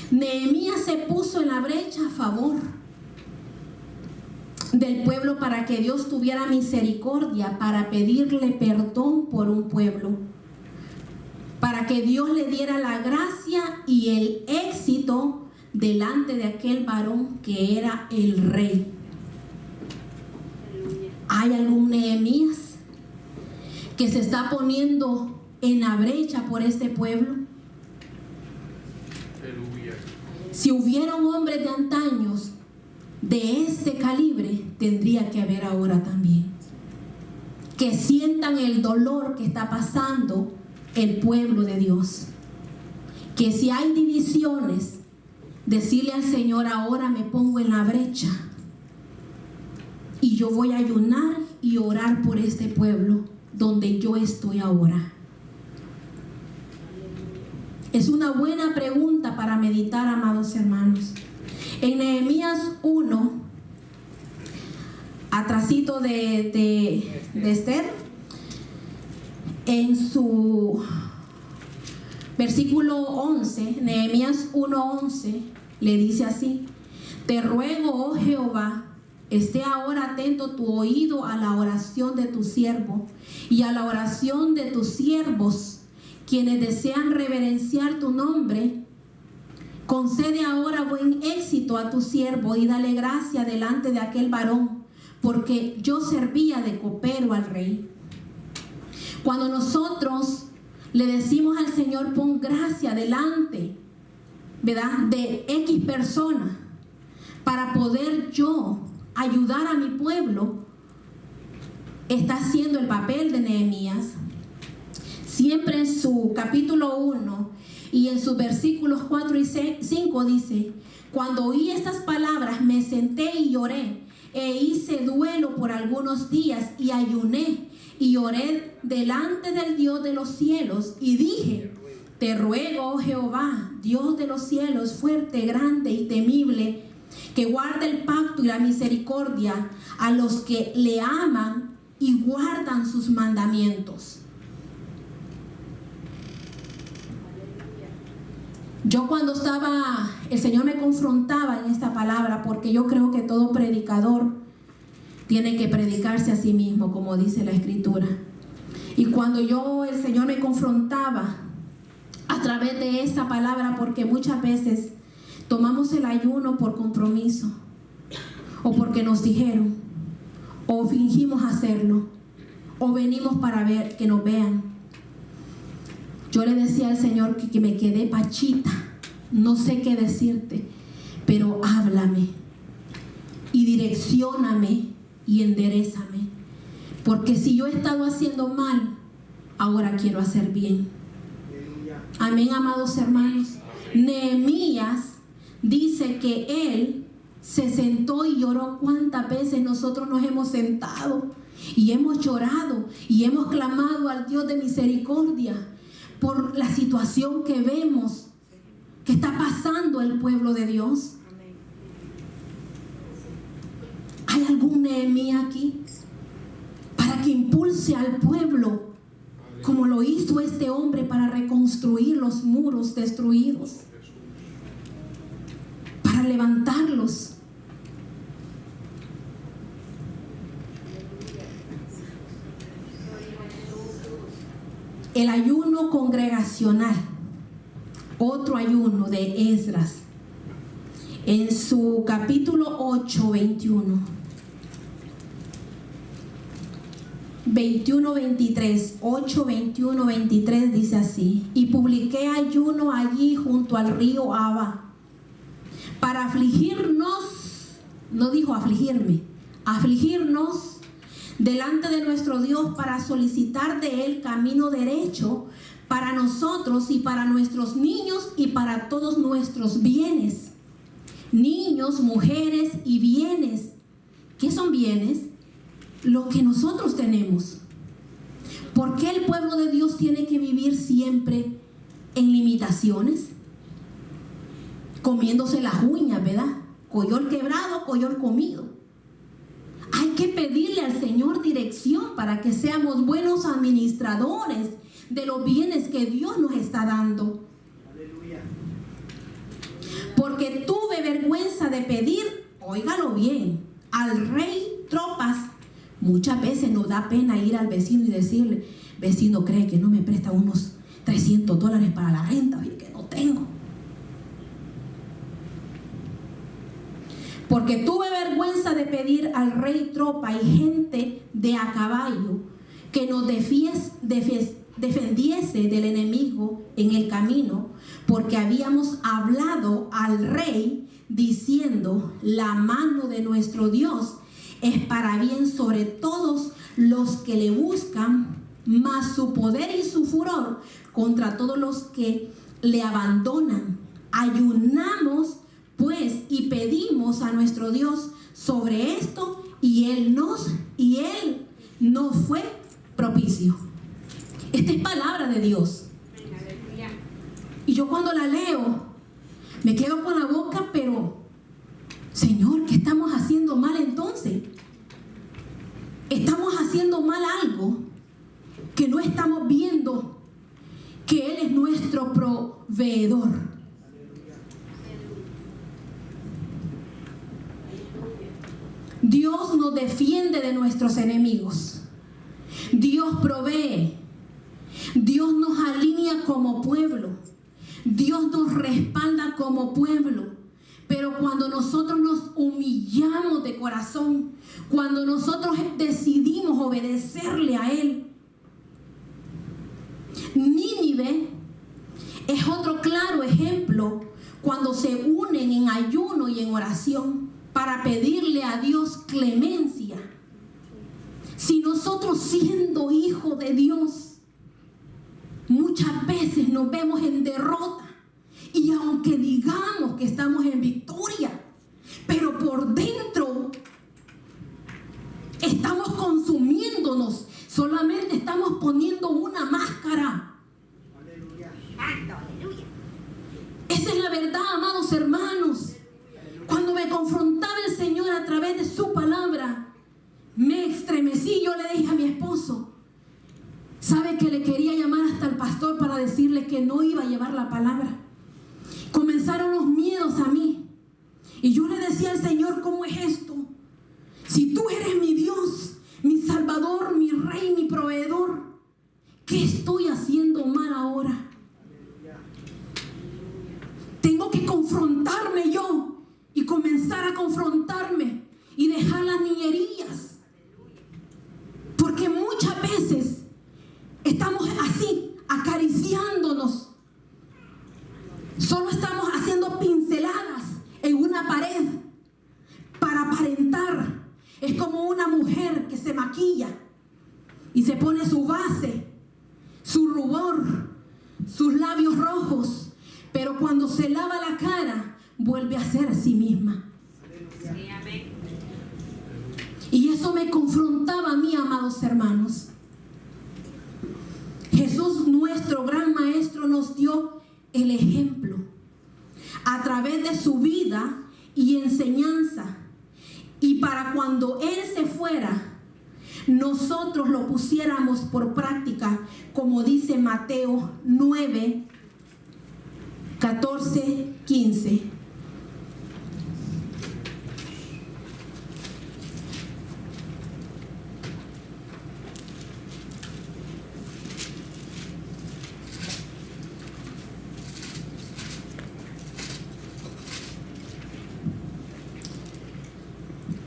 Nehemías se puso en la brecha a favor del pueblo para que Dios tuviera misericordia, para pedirle perdón por un pueblo, para que Dios le diera la gracia y el éxito delante de aquel varón que era el rey. ¿Hay algún Nehemías que se está poniendo en la brecha por este pueblo? Aleluya. Si hubiera un hombre de antaños de este calibre, tendría que haber ahora también. Que sientan el dolor que está pasando el pueblo de Dios. Que si hay divisiones, decirle al Señor: ahora me pongo en la brecha y yo voy a ayunar y orar por este pueblo donde yo estoy ahora. Es una buena pregunta para meditar, amados hermanos. En Nehemías 1, atrasito de Esther, en su versículo 11, Nehemías 1:11, le dice así: te ruego, oh Jehová, esté ahora atento tu oído a la oración de tu siervo y a la oración de tus siervos, quienes desean reverenciar tu nombre. Concede ahora buen éxito a tu siervo y dale gracia delante de aquel varón, porque yo servía de copero al rey. Cuando nosotros le decimos al Señor: pon gracia delante, ¿verdad?, de X persona, para poder yo ayudar a mi pueblo, está haciendo el papel de Nehemías. Siempre en su capítulo 1 y en sus versículos 4 y 5 dice: cuando oí estas palabras me senté y lloré e hice duelo por algunos días y ayuné y oré delante del Dios de los cielos y dije: te ruego, oh Jehová, Dios de los cielos, fuerte, grande y temible, que guarde el pacto y la misericordia a los que le aman y guardan sus mandamientos. Yo cuando estaba, el Señor me confrontaba en esta palabra, porque yo creo que todo predicador tiene que predicarse a sí mismo, como dice la Escritura. Y cuando el Señor me confrontaba a través de esta palabra, porque muchas veces tomamos el ayuno por compromiso, o porque nos dijeron, o fingimos hacerlo, o venimos para ver que nos vean. Yo le decía al Señor que me quedé pachita, no sé qué decirte, pero háblame y direccióname y enderézame, porque si yo he estado haciendo mal, ahora quiero hacer bien. Amén, amados hermanos. Nehemías dice que él se sentó y lloró. ¿Cuántas veces nosotros nos hemos sentado y hemos llorado y hemos clamado al Dios de misericordia por la situación que vemos que está pasando el pueblo de Dios? ¿Hay algún Nehemías aquí para que impulse al pueblo como lo hizo este hombre para reconstruir los muros destruidos, para levantarlos? El ayuno congregacional, otro ayuno de Esdras, en su capítulo 8, 23, 8, 21, 23 dice así: y publiqué ayuno allí junto al río Abba, para afligirnos, no dijo afligirme, afligirnos delante de nuestro Dios, para solicitar de Él camino derecho para nosotros y para nuestros niños y para todos nuestros bienes, niños, mujeres y bienes. ¿Qué son bienes? Lo que nosotros tenemos. ¿Por qué el pueblo de Dios tiene que vivir siempre en limitaciones? Comiéndose las uñas, ¿verdad? Collor quebrado, collor comido. Hay que pedirle al Señor dirección para que seamos buenos administradores de los bienes que Dios nos está dando. Aleluya. Porque tuve vergüenza de pedir, óigalo bien, al rey tropas. Muchas veces nos da pena ir al vecino y decirle: vecino, ¿cree que no me presta unos $300 para la renta? Oye, que no tengo. Porque tuve vergüenza de pedir al rey tropa y gente de a caballo que nos defendiese del enemigo en el camino, porque habíamos hablado al rey diciendo: la mano de nuestro Dios es para bien sobre todos los que le buscan, mas su poder y su furor contra todos los que le abandonan. Ayunamos pues y pedimos a nuestro Dios sobre esto, y él nos fue propicio. Esta es palabra de Dios. Y yo cuando la leo me quedo con la boca, pero Señor, ¿qué estamos haciendo mal entonces? Estamos haciendo mal algo que no estamos viendo que Él es nuestro proveedor. Dios nos defiende de nuestros enemigos. Dios provee. Dios nos alinea como pueblo. Dios nos respalda como pueblo. Pero cuando nosotros nos humillamos de corazón, cuando nosotros decidimos obedecerle a Él, Nínive es otro claro ejemplo cuando se unen en ayuno y en oración para pedirle a Dios clemencia. Si nosotros, siendo hijos de Dios, muchas veces nos vemos en derrota, y aunque digamos que estamos en victoria, pero por dentro estamos consumiéndonos, solamente estamos poniendo una máscara. Aleluya. Aleluya. Esa es la verdad, amados hermanos. Cuando me confrontaba el Señor a través de su palabra, me estremecí. Yo le dije a mi esposo, ¿sabe que le quería llamar hasta el pastor para decirle que no iba a llevar la palabra? Comenzaron los miedos a mí. Y yo le decía al Señor, ¿cómo es esto? Si tú eres mi Dios, mi Salvador, mi Rey, mi proveedor, ¿qué estoy haciendo mal ahora? Tengo que confrontarme yo y comenzar a confrontarme y dejar las niñerías. Porque muchas veces estamos así, acariciándonos. Solo estamos haciendo pinceladas en una pared para aparentar. Es como una mujer que se maquilla y se pone su base, su rubor, sus labios rojos, pero cuando se lava la cara vuelve a ser sí misma. Y eso me confrontaba a mí, amados hermanos. Jesús, nuestro gran maestro, nos dio el ejemplo a través de su vida y enseñanza, y para cuando Él se fuera, nosotros lo pusiéramos por práctica, como dice Mateo 9, 14, 15.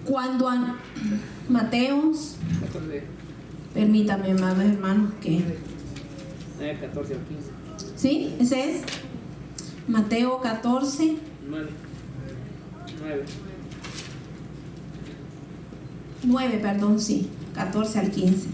Cuando Mateos, permítame, amados hermanos, que 9, 14 al 15. ¿sí? Ese es Mateo 14, 9, perdón, sí, 14 al 15.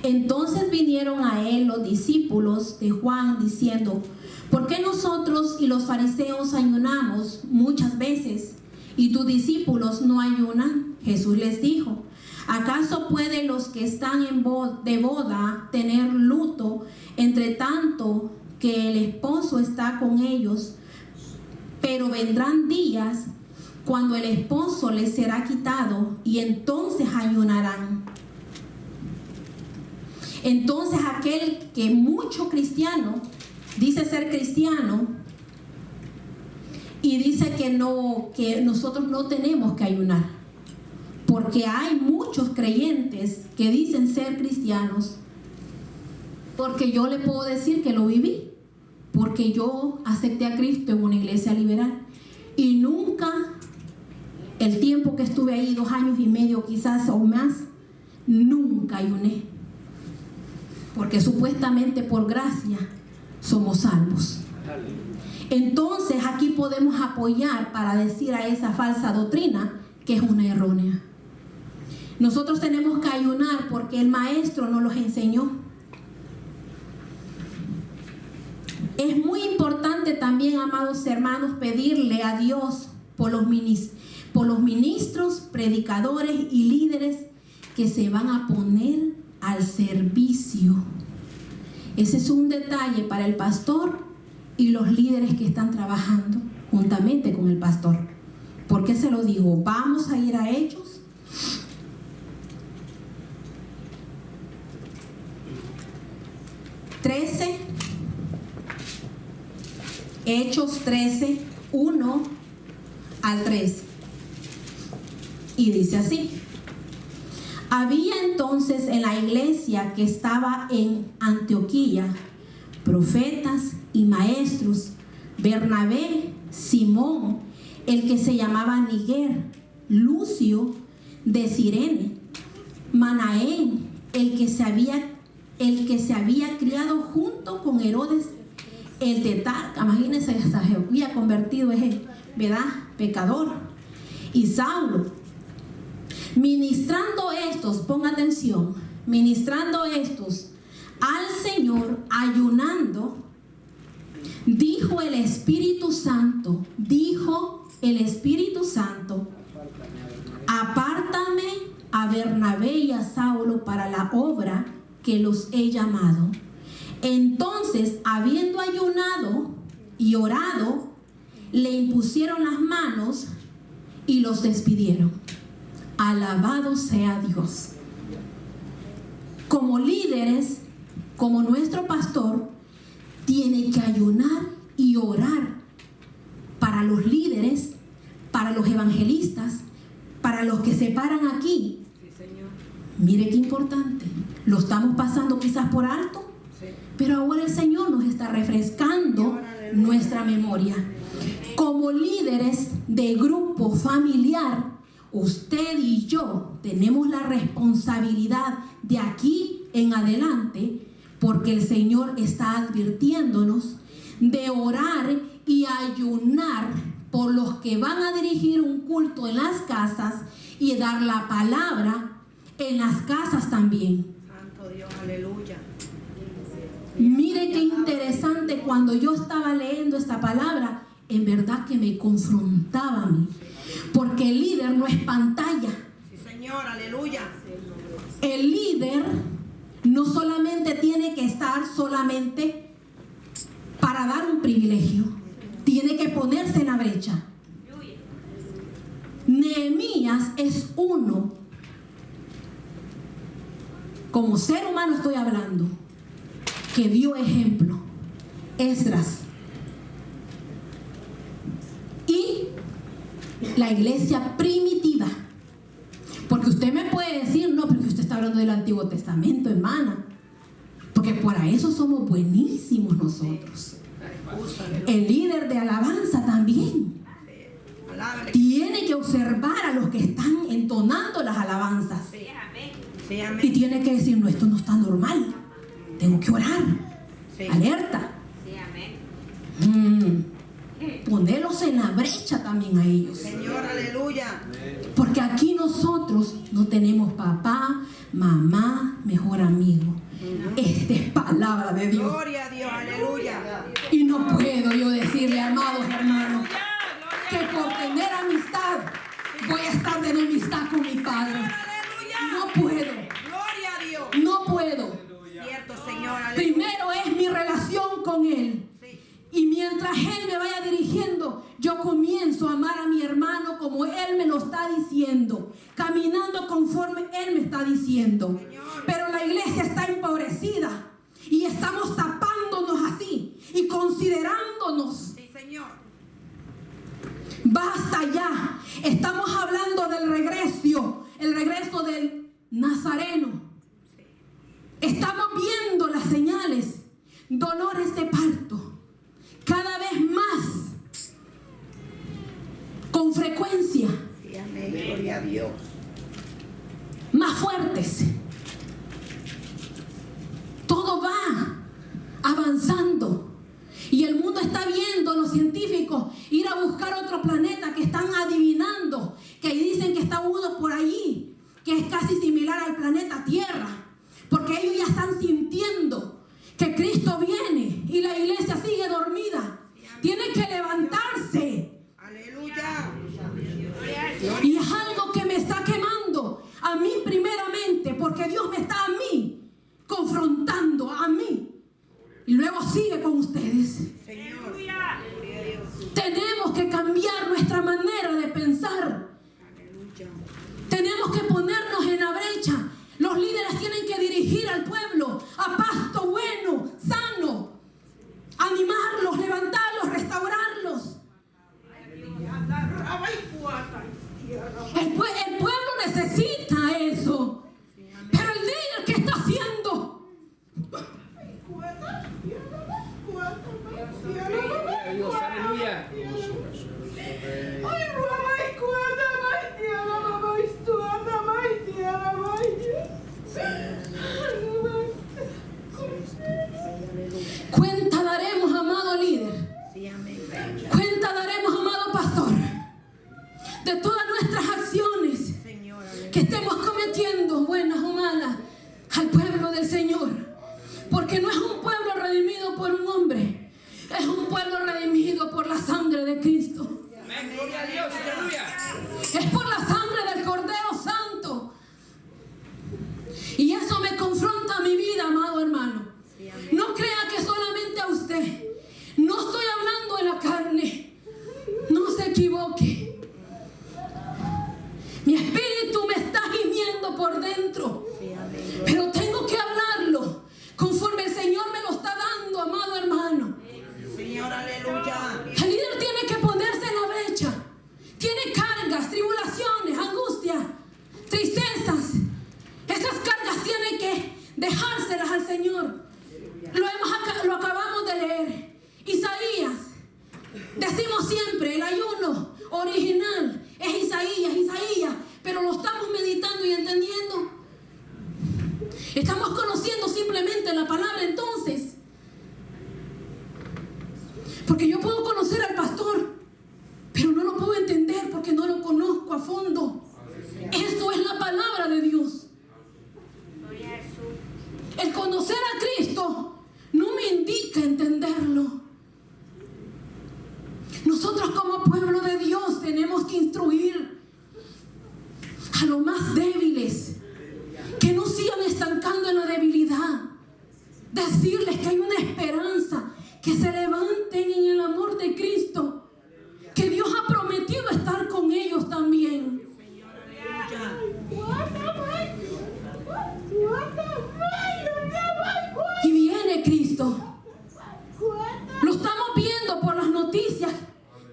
Entonces vinieron a él los discípulos de Juan diciendo: ¿por qué nosotros y los fariseos ayunamos muchas veces y tus discípulos no ayunan? Jesús les dijo: ¿acaso pueden los que están de boda tener luto entre tanto que el esposo está con ellos? Pero vendrán días cuando el esposo les será quitado, y entonces ayunarán. Entonces aquel que mucho cristiano dice ser cristiano y dice que nosotros no tenemos que ayunar, porque hay muchos creyentes que dicen ser cristianos, porque yo le puedo decir que lo viví, porque yo acepté a Cristo en una iglesia liberal y nunca el tiempo que estuve ahí, 2 años y medio quizás o más, nunca ayuné. Porque supuestamente por gracia somos salvos. Entonces aquí podemos apoyar para decir a esa falsa doctrina que es una errónea. Nosotros tenemos que ayunar porque el maestro nos los enseñó. Es muy importante también, amados hermanos, pedirle a Dios por los ministros, predicadores y líderes que se van a poner al servicio. Ese es un detalle para el pastor y los líderes que están trabajando juntamente con el pastor. ¿Por qué se lo digo? Vamos a ir a Hechos. Hechos 13, 1 al 3. Y dice así: había entonces en la iglesia que estaba en Antioquía profetas y maestros: Bernabé, Simón, el que se llamaba Niger, Lucio de Cirene, Manaén, el que se había criado junto con Herodes el tetrarca. Imagínense, hasta se había convertido en, ¿verdad?, pecador. Y Saulo, ministrando estos, ponga atención, ministrando estos al Señor, ayunando, dijo el Espíritu Santo, apártame a Bernabé y a Saulo para la obra que los he llamado. Entonces, habiendo ayunado y orado, le impusieron las manos y los despidieron. Alabado sea Dios. Como líderes, como nuestro pastor, tiene que ayunar y orar para los líderes, para los evangelistas, para los que se paran aquí. Sí, Señor. Mire qué importante. Lo estamos pasando quizás por alto, sí, pero ahora el Señor nos está refrescando nuestra memoria. Como líderes de grupo familiar, usted y yo tenemos la responsabilidad de aquí en adelante, porque el Señor está advirtiéndonos de orar y ayunar por los que van a dirigir un culto en las casas y dar la palabra en las casas también. Santo Dios, aleluya. Mire qué interesante, cuando yo estaba leyendo esta palabra, en verdad que me confrontaba a mí, porque el líder no es pantalla. Sí, Señor, aleluya. El líder no solamente tiene que estar solamente para dar un privilegio, tiene que ponerse en la brecha. Nehemías es uno, como ser humano estoy hablando, que dio ejemplo. Esdras y la iglesia primitiva. Porque usted me puede decir, no, porque usted está hablando del Antiguo Testamento, hermana. Porque para eso somos buenísimos nosotros. El líder de alabanza también tiene que observar a los que están entonando las alabanzas. Y tiene que decir, no, esto no está normal. Tengo que orar. Alerta. Ponerlos en la brecha también a ellos. Señor, aleluya. Porque aquí nosotros no tenemos papá, mamá, mejor amigo. Esta es palabra de Dios. Gloria a Dios, aleluya. Y no puedo yo decirle, amados hermanos, que por tener amistad voy a estar en enemistad con mi padre. No puedo. Gloria a Dios. No puedo. Cierto, Señor, aleluya. Primero es mi relación con Él. Y mientras Él me vaya dirigiendo, yo comienzo a amar a mi hermano como Él me lo está diciendo, caminando conforme Él me está diciendo. Pero la iglesia está empobrecida y estamos tapándonos así y considerándonos. Sí, Señor. Basta ya. Estamos hablando del regreso, el regreso del Nazareno. Estamos viendo las señales, dolores de parto. Cada vez más, con frecuencia. Sí, amén. Dios. Más fuertes. Todo va avanzando. Y el mundo está viendo, los científicos, ir a buscar otro planeta que están adivinando, que dicen que está uno por allí, que es casi similar al planeta Tierra, porque ellos ya están sintiendo que Cristo viene y la iglesia sigue dormida. Tiene que levantarse. Aleluya. Y es algo que me está quemando a mí primeramente, porque Dios me está a mí confrontando, a mí. Y luego sigue con ustedes. Señor. Tenemos que cambiar nuestra manera de pensar. Tenemos que ponernos en la brecha. Los líderes tienen que dirigir al pueblo a pasto bueno, sano. Animarlos, levantarlos, restaurarlos. El pueblo necesita eso. Pero el líder, ¿qué está haciendo? Dios, aleluya. Cuenta daremos, amado líder. Cuenta daremos, amado pastor, de todas nuestras acciones que estemos cometiendo, buenas o malas, al pueblo del Señor. Porque no es un pueblo redimido por un hombre, es un pueblo redimido por la sangre de Cristo. Amén, gloria a Dios, aleluya. Es por la sangre del Cordero Santo. Y eso me confronta a mi vida, amado hermano. No crea que solamente a usted. No estoy hablando de la carne. No se equivoque. Mi espíritu me está gimiendo por dentro. Pero tengo que hablarlo conforme el Señor me lo está dando, amado hermano. Señor, aleluya. El líder tiene que ponerse en la brecha. Tiene cargas, tribulaciones, angustias, tristezas. Esas cargas tiene que dejárselas al Señor. Lo acabamos de leer. Isaías. Decimos siempre, el ayuno original es Isaías. Pero lo estamos meditando y entendiendo. Estamos conociendo simplemente la palabra entonces. Porque yo puedo conocer al pastor, pero no lo puedo entender porque no lo conozco a fondo. Esto es la palabra de Dios. El conocer a Cristo no me indica entenderlo. Nosotros como pueblo de Dios tenemos que instruir a los más débiles, que no sigan estancando en la debilidad. Decirles que hay una esperanza, que se levanten en el amor de Cristo, que Dios ha prometido estar con ellos también. Y viene Cristo. Lo estamos viendo por las noticias.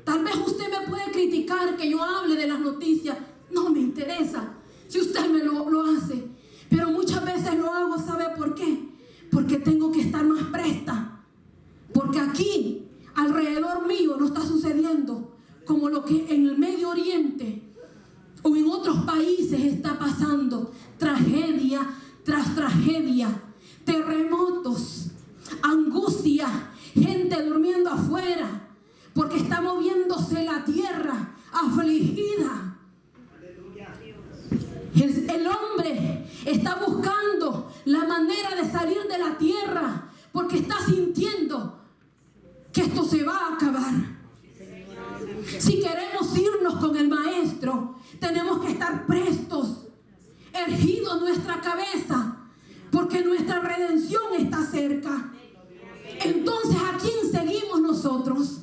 Tal vez usted me puede criticar que yo hable de las noticias. No me interesa si usted me lo hace. Pero muchas veces lo hago, ¿sabe por qué? Porque tengo que estar más presta. Porque aquí, alrededor mío, no está sucediendo como lo que en el Medio Oriente o en otros países está pasando. Tragedia tras tragedia. Terremotos, angustia, gente durmiendo afuera, porque está moviéndose la tierra afligida. El hombre está buscando la manera de salir de la tierra, porque está sintiendo que esto se va a acabar. Si queremos irnos con el Maestro, tenemos que estar prestos, erguidos nuestra cabeza, porque nuestra redención está cerca. Entonces, ¿a quién seguimos nosotros?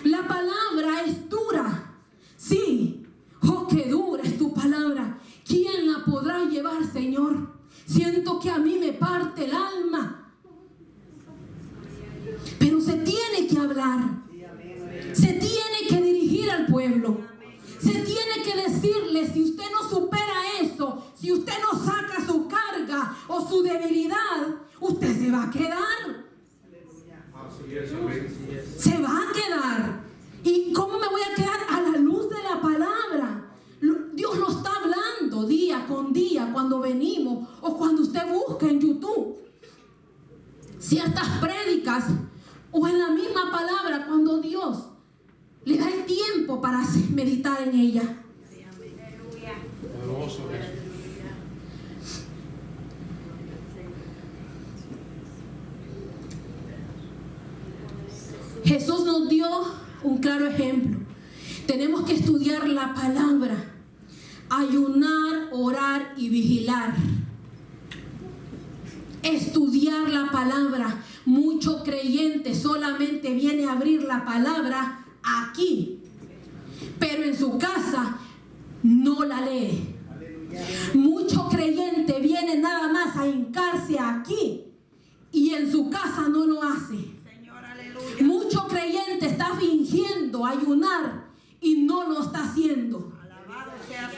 La palabra es dura. Sí. Oh, qué dura es tu palabra. ¿Quién la podrá llevar, Señor? Siento que a mí me parte el alma. Pero se tiene que hablar. Se tiene que dirigir al pueblo. Se tiene que decirle, si usted no supera eso, si usted no saca su carga o su debilidad, usted se va a quedar. Se va a quedar. ¿Y cómo me voy a quedar? A la luz de la palabra. Dios lo está hablando. cuando venimos o cuando usted busca en YouTube ciertas prédicas o en la misma palabra, cuando Dios le da el tiempo para meditar en ella. Poderoso Jesús. Jesús nos dio un claro ejemplo. Tenemos que estudiar la palabra, ayunar, orar y vigilar. Estudiar la palabra. Mucho creyente solamente viene a abrir la palabra aquí, pero en su casa no la lee. Mucho creyente viene nada más a hincarse aquí y en su casa no lo hace. Mucho creyente está fingiendo ayunar y no lo está haciendo.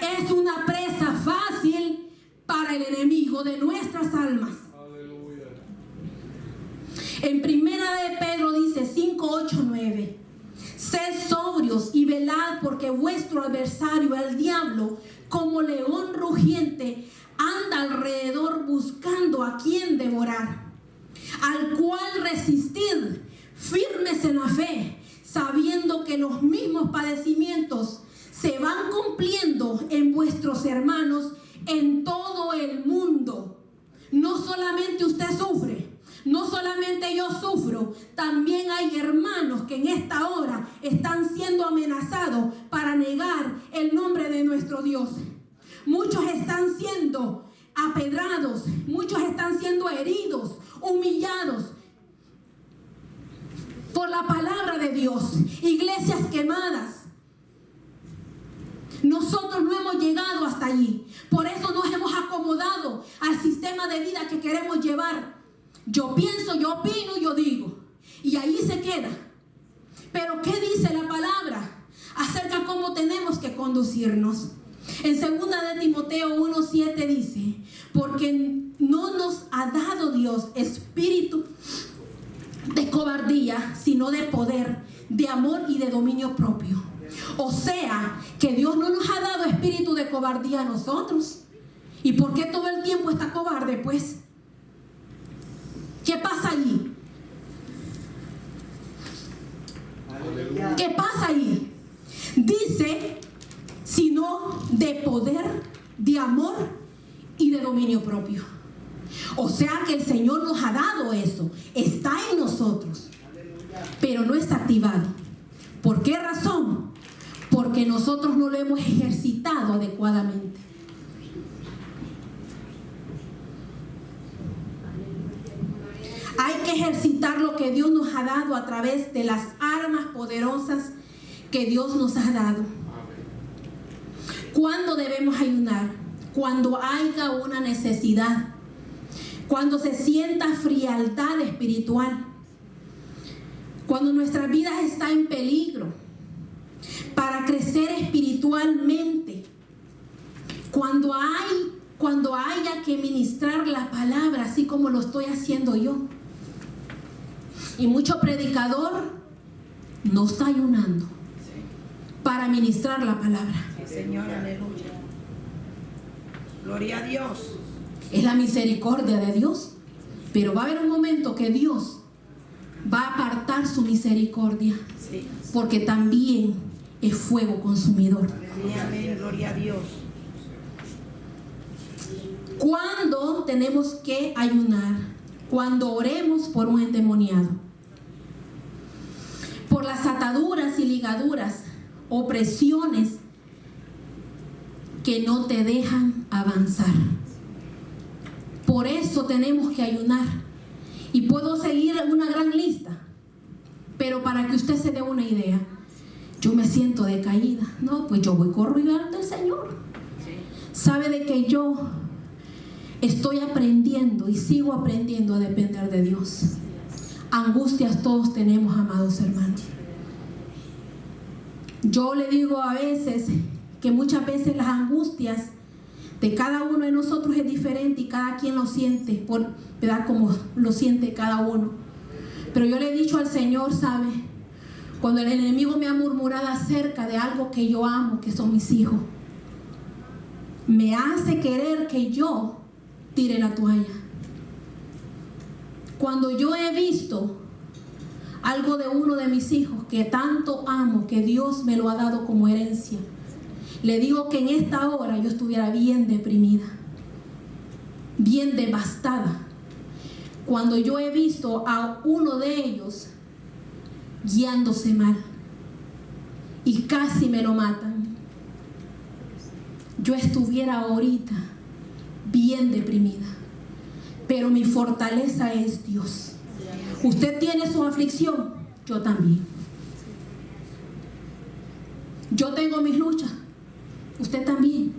Es una presa fácil para el enemigo de nuestras almas. En primera de Pedro dice 5, 8, 9: sed sobrios y velad, porque vuestro adversario, el diablo, como león rugiente, anda alrededor buscando a quien devorar, al cual resistid firmes en la fe, sabiendo que los mismos padecimientos se van cumpliendo en vuestros hermanos en todo el mundo. No solamente usted sufre, no solamente yo sufro, también hay hermanos que en esta hora están siendo amenazados para negar el nombre de nuestro Dios. Muchos están siendo apedrados, muchos están siendo heridos, humillados por la palabra de Dios. Iglesias quemadas. Nosotros no hemos llegado hasta allí. Por eso nos hemos acomodado al sistema de vida que queremos llevar. Yo pienso, yo opino, yo digo. Y ahí se queda. Pero ¿qué dice la palabra acerca de cómo tenemos que conducirnos? En 2 de Timoteo 1:7 dice: porque no nos ha dado Dios espíritu de cobardía, sino de poder, de amor y de dominio propio. O sea, que Dios no nos ha dado espíritu de cobardía a nosotros. ¿Y por qué todo el tiempo está cobarde, pues? ¿Qué pasa allí? ¿Qué pasa allí? Dice, sino de poder, de amor y de dominio propio. O sea que el Señor nos ha dado eso. Está en nosotros, pero no está activado. ¿Por qué razón? Porque nosotros no lo hemos ejercitado adecuadamente. Hay que ejercitar lo que Dios nos ha dado a través de las armas poderosas que Dios nos ha dado. ¿Cuándo debemos ayunar? Cuando haya una necesidad. Cuando se sienta frialdad espiritual. Cuando nuestra vida está en peligro. Para crecer espiritualmente. Cuando haya que ministrar la palabra, así como lo estoy haciendo yo. Y mucho predicador no está ayunando para ministrar la palabra. Señor, aleluya. Gloria a Dios. Es la misericordia de Dios. Pero va a haber un momento que Dios va a apartar su misericordia. Sí. Porque también es fuego consumidor. Sí, amén. Gloria a Dios. ¿Cuándo tenemos que ayunar? Cuando oremos por un endemoniado. Por las ataduras y ligaduras, opresiones que no te dejan avanzar. Por eso tenemos que ayunar. Y puedo seguir una gran lista. Pero para que usted se dé una idea, yo me siento decaída. No, pues yo voy corriendo al Señor. Sabe de que yo estoy aprendiendo y sigo aprendiendo a depender de Dios. Angustias todos tenemos, amados hermanos. Yo le digo a veces que muchas veces las angustias de cada uno de nosotros es diferente y cada quien lo siente, ¿verdad? Como lo siente cada uno. Pero yo le he dicho al Señor, ¿sabe? Cuando el enemigo me ha murmurado acerca de algo que yo amo, que son mis hijos, me hace querer que yo tire la toalla. Cuando yo he visto algo de uno de mis hijos que tanto amo, que Dios me lo ha dado como herencia, le digo que en esta hora yo estuviera bien deprimida, bien devastada. Cuando yo he visto a uno de ellos guiándose mal y casi me lo matan, yo estuviera ahorita bien deprimida. Pero mi fortaleza es Dios. Usted tiene su aflicción, yo también. Yo tengo mis luchas, usted también.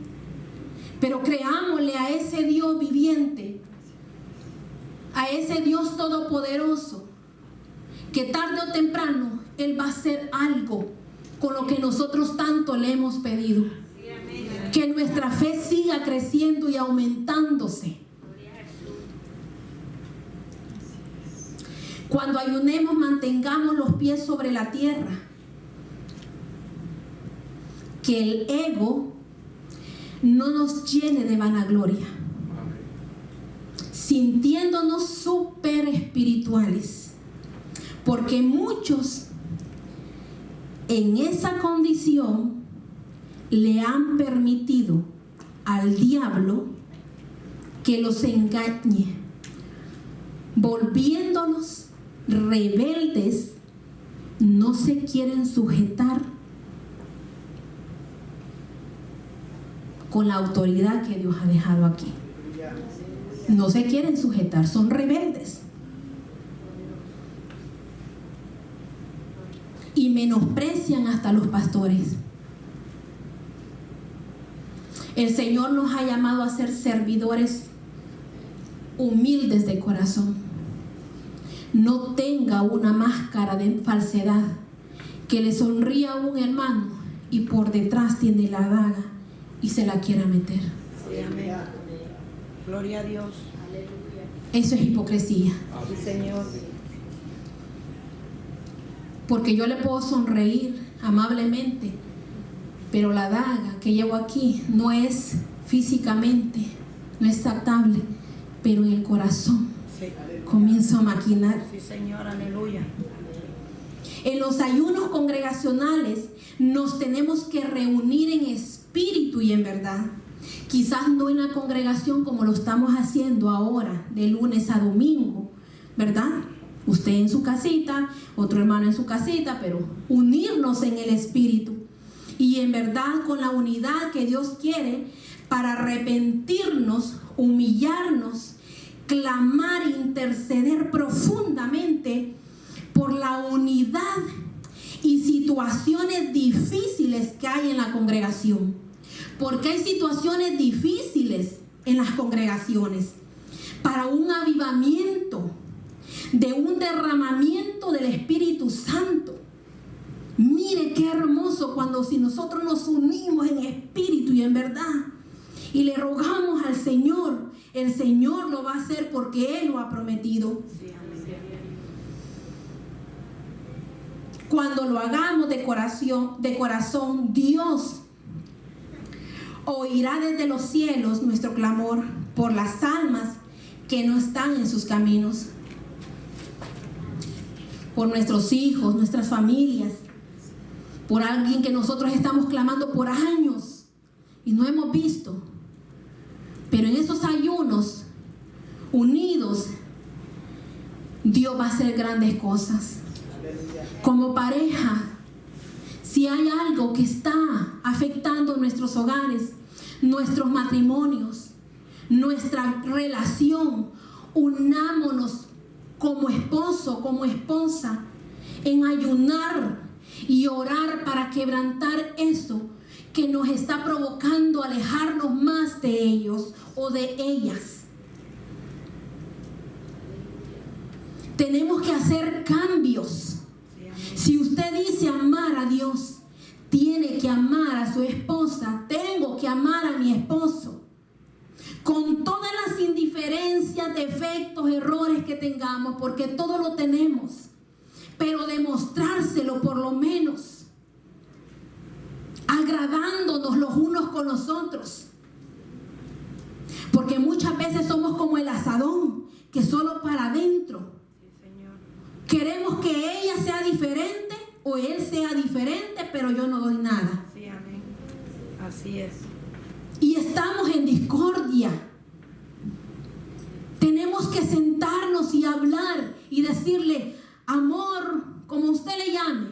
Pero creámosle a ese Dios viviente, a ese Dios todopoderoso, que tarde o temprano Él va a hacer algo con lo que nosotros tanto le hemos pedido. Que nuestra fe siga creciendo y aumentándose. Cuando ayunemos, mantengamos los pies sobre la tierra. Que el ego no nos llene de vanagloria, sintiéndonos súper espirituales, porque muchos en esa condición le han permitido al diablo que los engañe, volviéndolos rebeldes. No se quieren sujetar con la autoridad que Dios ha dejado aquí. No se quieren sujetar, son rebeldes. Y menosprecian hasta los pastores. El Señor nos ha llamado a ser servidores humildes de corazón. No tenga una máscara de falsedad que le sonríe a un hermano y por detrás tiene la daga y se la quiera meter. Sí, amén. Gloria a Dios. Eso es hipocresía. Sí, Señor. Porque yo le puedo sonreír amablemente, pero la daga que llevo aquí no es físicamente, no es tactable, pero en el corazón Sí. comienzo a maquinar. Sí, Señor, aleluya. En los ayunos congregacionales nos tenemos que reunir en espíritu y en verdad. Quizás no en la congregación como lo estamos haciendo ahora, de lunes a domingo, ¿verdad? Usted en su casita, otro hermano en su casita, pero unirnos en el espíritu. Y en verdad con la unidad que Dios quiere para arrepentirnos, humillarnos, clamar, interceder profundamente por la unidad y situaciones difíciles que hay en la congregación. Porque hay situaciones difíciles en las congregaciones para un avivamiento, de un derramamiento del Espíritu Santo. Mire qué hermoso cuando si nosotros nos unimos en espíritu y en verdad y le rogamos al Señor, el Señor lo va a hacer porque Él lo ha prometido. Cuando lo hagamos de corazón, Dios oirá desde los cielos nuestro clamor por las almas que no están en sus caminos, por nuestros hijos, nuestras familias, por alguien que nosotros estamos clamando por años y no hemos visto. Pero en esos ayunos unidos, Dios va a hacer grandes cosas. Como pareja, si hay algo que está afectando nuestros hogares, nuestros matrimonios, nuestra relación, unámonos como esposo, como esposa, en ayunar y orar para quebrantar eso que nos está provocando alejarnos más de ellos o de ellas. Tenemos que hacer cambios. Si usted dice amar a Dios, tiene que amar a su esposa. Tengo que amar a mi esposo. Con todas las indiferencias, defectos, errores que tengamos, porque todo lo tenemos. Pero demostrárselo por lo menos, agradándonos los unos con los otros. Porque muchas veces somos como el asadón, que solo para adentro. Sí, Señor. Queremos que ella sea diferente o él sea diferente, pero yo no doy nada. Sí, amén. Así es. Y estamos en discordia. Tenemos que sentarnos y hablar y decirle, amor, como usted le llame,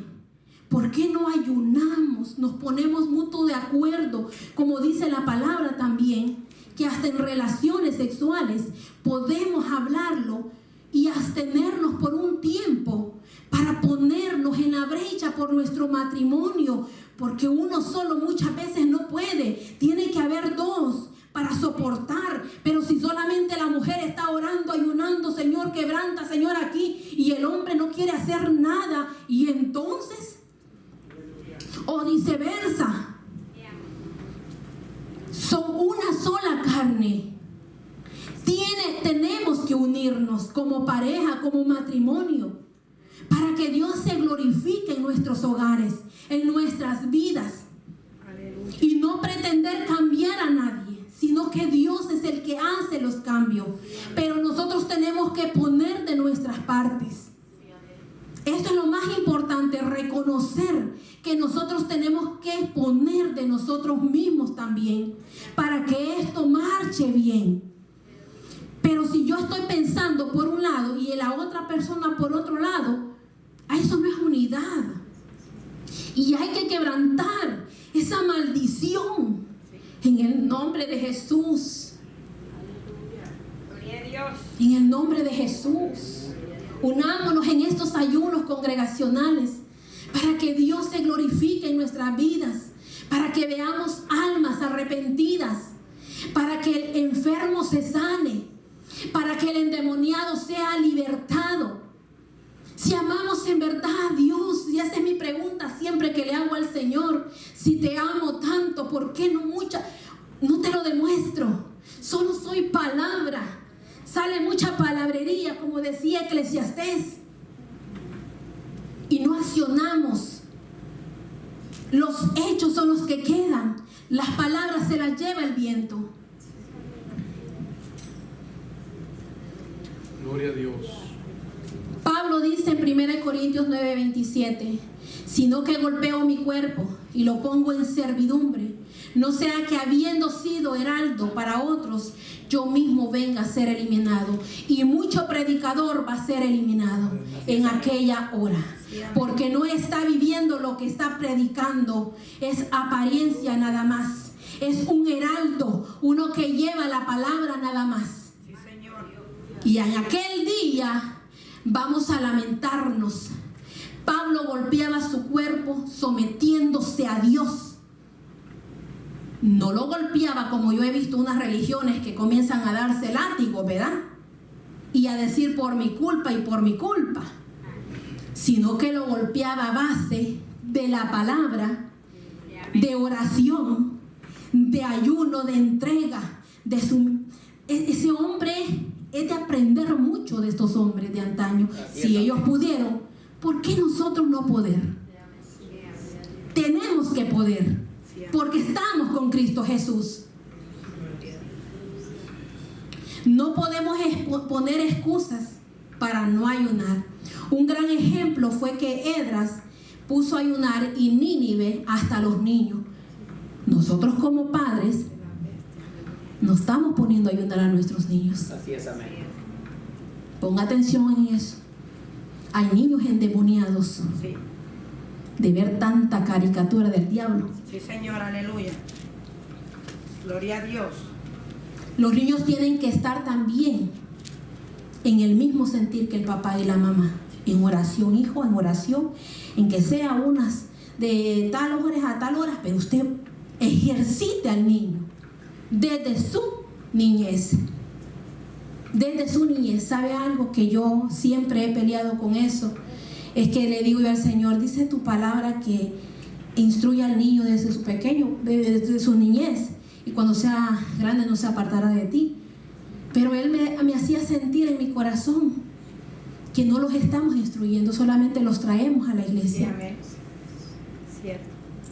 ¿por qué no ayunamos? Nos ponemos mutuo de acuerdo, como dice la palabra también, que hasta en relaciones sexuales podemos hablarlo y abstenernos por un tiempo para ponernos en la brecha por nuestro matrimonio, porque uno solo muchas veces no puede, tiene que haber dos para soportar. Pero si solamente la mujer está orando, ayunando, Señor, quebranta, Señor, aquí, y el hombre no quiere hacer nada, y entonces, o viceversa, son una sola carne. Tenemos que unirnos como pareja, como matrimonio, para que Dios se glorifique en nuestros hogares, en nuestras vidas. Aleluya. Y no pretender cambiar a nadie, sino que Dios es el que hace los cambios. Pero nosotros tenemos que poner de nuestras partes. Esto es lo más importante, reconocer que nosotros tenemos que poner de nosotros mismos también, para que esto marche bien. Pero si yo estoy pensando por un lado y la otra persona por otro lado, eso no es unidad. Y hay que quebrantar esa maldición en el nombre de Jesús. Gloria a Dios. En el nombre de Jesús. Unámonos en estos ayunos congregacionales para que Dios se glorifique en nuestras vidas, para que veamos almas arrepentidas, para que el enfermo se sane, para que el endemoniado sea libertado. Si amamos en verdad a Dios, y esa es mi pregunta siempre que le hago al Señor, si te amo tanto, ¿por qué no te lo demuestro? Solo soy palabra. Sale mucha palabrería, como decía Eclesiastés, y no accionamos. Los hechos son los que quedan. Las palabras se las lleva el viento. Gloria a Dios. Pablo dice en 1 Corintios 9:27, sino que golpeo mi cuerpo y lo pongo en servidumbre, no sea que habiendo sido heraldo para otros, yo mismo venga a ser eliminado. Y mucho predicador va a ser eliminado en aquella hora, porque no está viviendo lo que está predicando, es apariencia nada más, es un heraldo, uno que lleva la palabra nada más. Sí, Señor. Y en aquel día vamos a lamentarnos. Pablo golpeaba su cuerpo sometiéndose a Dios. No lo golpeaba como yo he visto unas religiones que comienzan a darse látigo, ¿verdad? Y a decir por mi culpa y por mi culpa. Sino que lo golpeaba a base de la palabra, de oración, de ayuno, de entrega, ese hombre es de aprender mucho de estos hombres de antaño. Si ellos pudieron, ¿por qué nosotros no poder? Tenemos que poder, porque estamos con Cristo Jesús. No podemos poner excusas para no ayunar. Un gran ejemplo fue que Esdras puso a ayunar y Nínive hasta los niños. Nosotros como padres no estamos poniendo a ayunar a nuestros niños. Así es, amén. Ponga atención en eso. Hay niños endemoniados Sí. de ver tanta caricatura del diablo. Sí, Señor, aleluya. Gloria a Dios. Los niños tienen que estar también en el mismo sentir que el papá y la mamá. En oración, hijo, en oración, en que sea unas de tal horas a tal hora, pero usted ejercite al niño desde su niñez. Desde su niñez. ¿Sabe algo que yo siempre he peleado con eso? Es que le digo yo al Señor, dice tu palabra que instruye al niño desde su pequeño, desde su niñez, y cuando sea grande no se apartará de ti. Pero Él me hacía sentir en mi corazón que no los estamos instruyendo, solamente los traemos a la Sí, iglesia. amén. Cierto.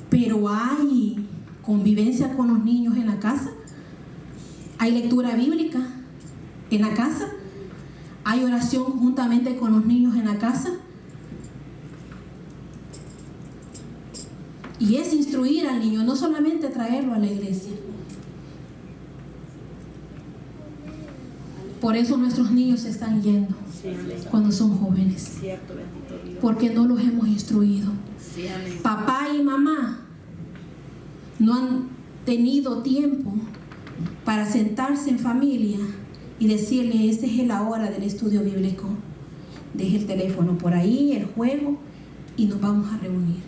Pero hay convivencia con los niños en la casa. Hay lectura bíblica en la casa. Hay oración juntamente con los niños en la casa. Y es instruir al niño, no solamente traerlo a la iglesia. Por eso nuestros niños se están yendo cuando son jóvenes. Porque no los hemos instruido. Papá y mamá no han tenido tiempo para sentarse en familia y decirle: esta es la hora del estudio bíblico. Deje el teléfono por ahí, el juego, y nos vamos a reunir.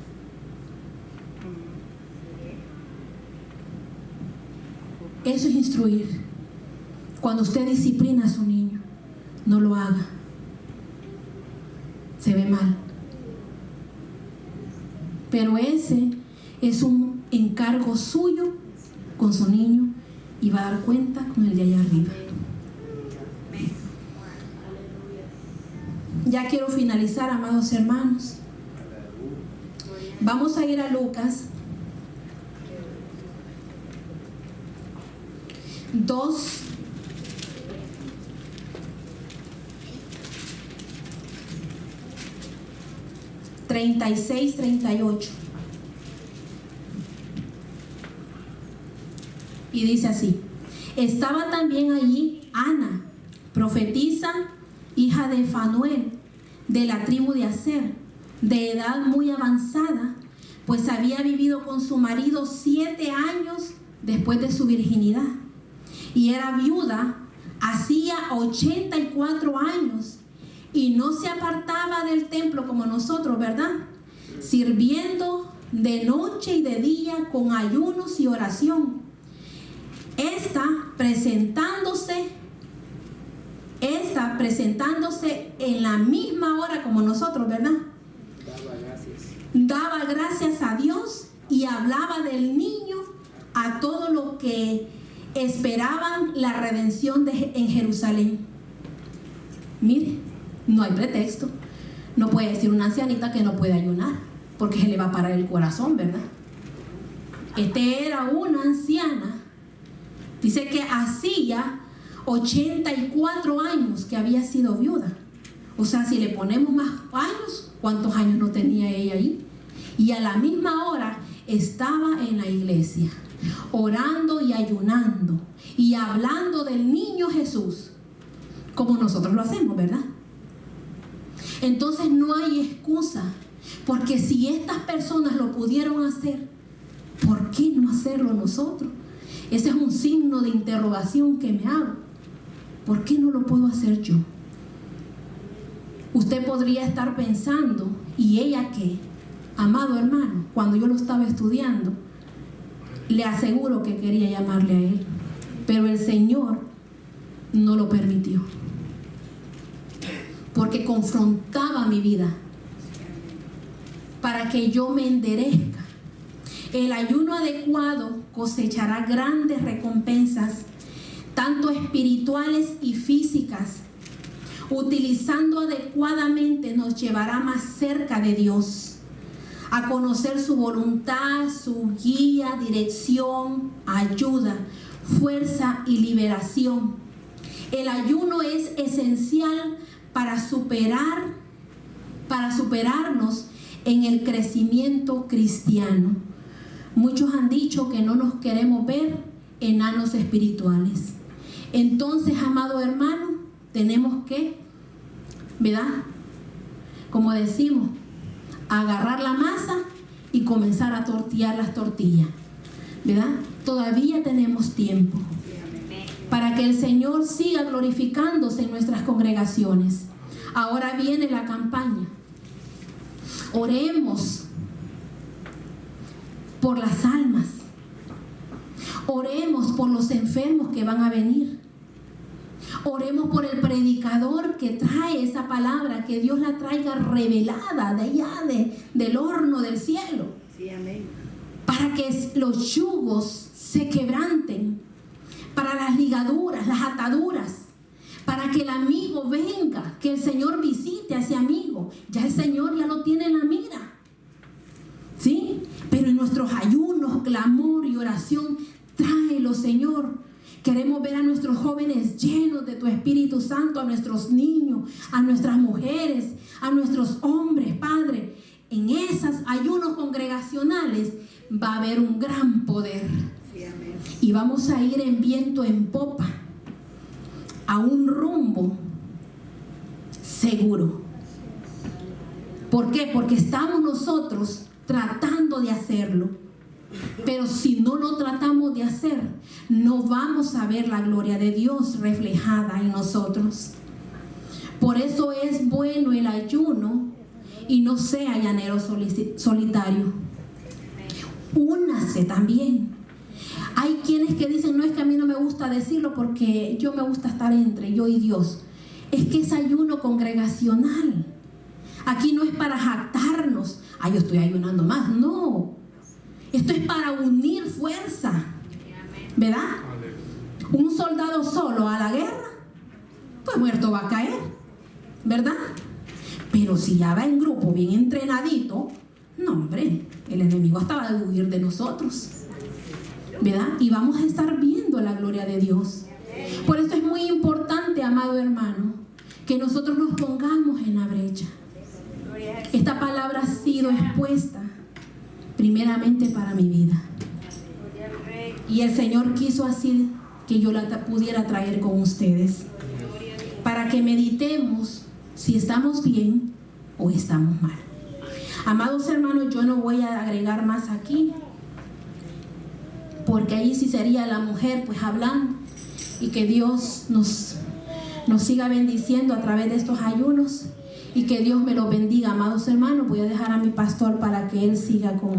Eso es instruir. Cuando usted disciplina a su niño, no lo haga. Se ve mal. Pero ese es un encargo suyo con su niño, y va a dar cuenta con el de allá arriba. Ya quiero finalizar, amados hermanos. Vamos a ir a Lucas 2, 36, 38. Y dice así: estaba también allí Ana, profetisa, hija de Fanuel, de la tribu de Aser, de edad muy avanzada, pues había vivido con su marido 7 años después de su virginidad, y era viuda hacía 84 años, y no se apartaba del templo como nosotros, ¿verdad? Sirviendo de noche y de día con ayunos y oración. Esta presentándose en la misma hora como nosotros, ¿verdad? Daba gracias a Dios y hablaba del niño a todo lo que esperaban la redención en Jerusalén. Mire, no hay pretexto. No puede decir una ancianita que no puede ayunar, porque se le va a parar el corazón, ¿verdad? Era una anciana. Dice que hacía 84 años que había sido viuda. O sea, si le ponemos más años, ¿cuántos años no tenía ella ahí? Y a la misma hora estaba en la iglesia, orando y ayunando y hablando del niño Jesús, como nosotros lo hacemos, ¿verdad? Entonces no hay excusa, porque si estas personas lo pudieron hacer, ¿por qué no hacerlo nosotros? Ese es un signo de interrogación que me hago. ¿Por qué no lo puedo hacer yo? Usted podría estar pensando: ¿y ella qué? Amado hermano, cuando yo lo estaba estudiando, le aseguro que quería llamarle a él, pero el Señor no lo permitió, porque confrontaba mi vida para que yo me enderezca. El ayuno adecuado cosechará grandes recompensas, tanto espirituales y físicas. Utilizando adecuadamente nos llevará más cerca de Dios, a conocer su voluntad, su guía, dirección, ayuda, fuerza y liberación. El ayuno es esencial para superarnos en el crecimiento cristiano. Muchos han dicho que no nos queremos ver enanos espirituales. Entonces, amado hermano, tenemos que, ¿verdad? Como decimos, agarrar la masa y comenzar a tortillar las tortillas, ¿verdad? Todavía tenemos tiempo para que el Señor siga glorificándose en nuestras congregaciones. Ahora viene la campaña. Oremos por las almas. Oremos por los enfermos que van a venir. Oremos por el predicador que trae esa palabra, que Dios la traiga revelada de allá del horno del cielo. Sí, amén. Para que los yugos se quebranten, para las ligaduras, las ataduras, para que el amigo venga, que el Señor visite a ese amigo. Ya el Señor ya lo tiene en la mira, ¿sí? Pero en nuestros ayunos, clamor y oración, tráelo, Señor. Queremos ver a nuestros jóvenes llenos de tu Espíritu Santo, a nuestros niños, a nuestras mujeres, a nuestros hombres, Padre. En esos ayunos congregacionales va a haber un gran poder. Y vamos a ir en viento en popa a un rumbo seguro. ¿Por qué? Porque estamos nosotros tratando de hacerlo. Pero si no lo tratamos de hacer, no vamos a ver la gloria de Dios reflejada en nosotros. Por eso es bueno el ayuno y no sea llanero solitario. Únase también. Hay quienes que dicen, no, es que a mí no me gusta decirlo porque yo me gusta estar entre yo y Dios. Es que es ayuno congregacional. Aquí no es para jactarnos. Yo estoy ayunando más. No. Esto es para unir fuerza. ¿Verdad? Un soldado solo a la guerra, pues muerto va a caer. ¿Verdad? Pero si ya va en grupo bien entrenadito, no, hombre, el enemigo hasta va a huir de nosotros. ¿Verdad? Y vamos a estar viendo la gloria de Dios. Por eso es muy importante, amado hermano, que nosotros nos pongamos en la brecha. Esta palabra ha sido expuesta primeramente para mi vida. Y el Señor quiso así que yo la pudiera traer con ustedes, para que meditemos si estamos bien o estamos mal. Amados hermanos, yo no voy a agregar más aquí, porque ahí sí sería la mujer pues hablando, y que Dios nos siga bendiciendo a través de estos ayunos, y que Dios me los bendiga. Amados hermanos, voy a dejar a mi pastor para que él siga con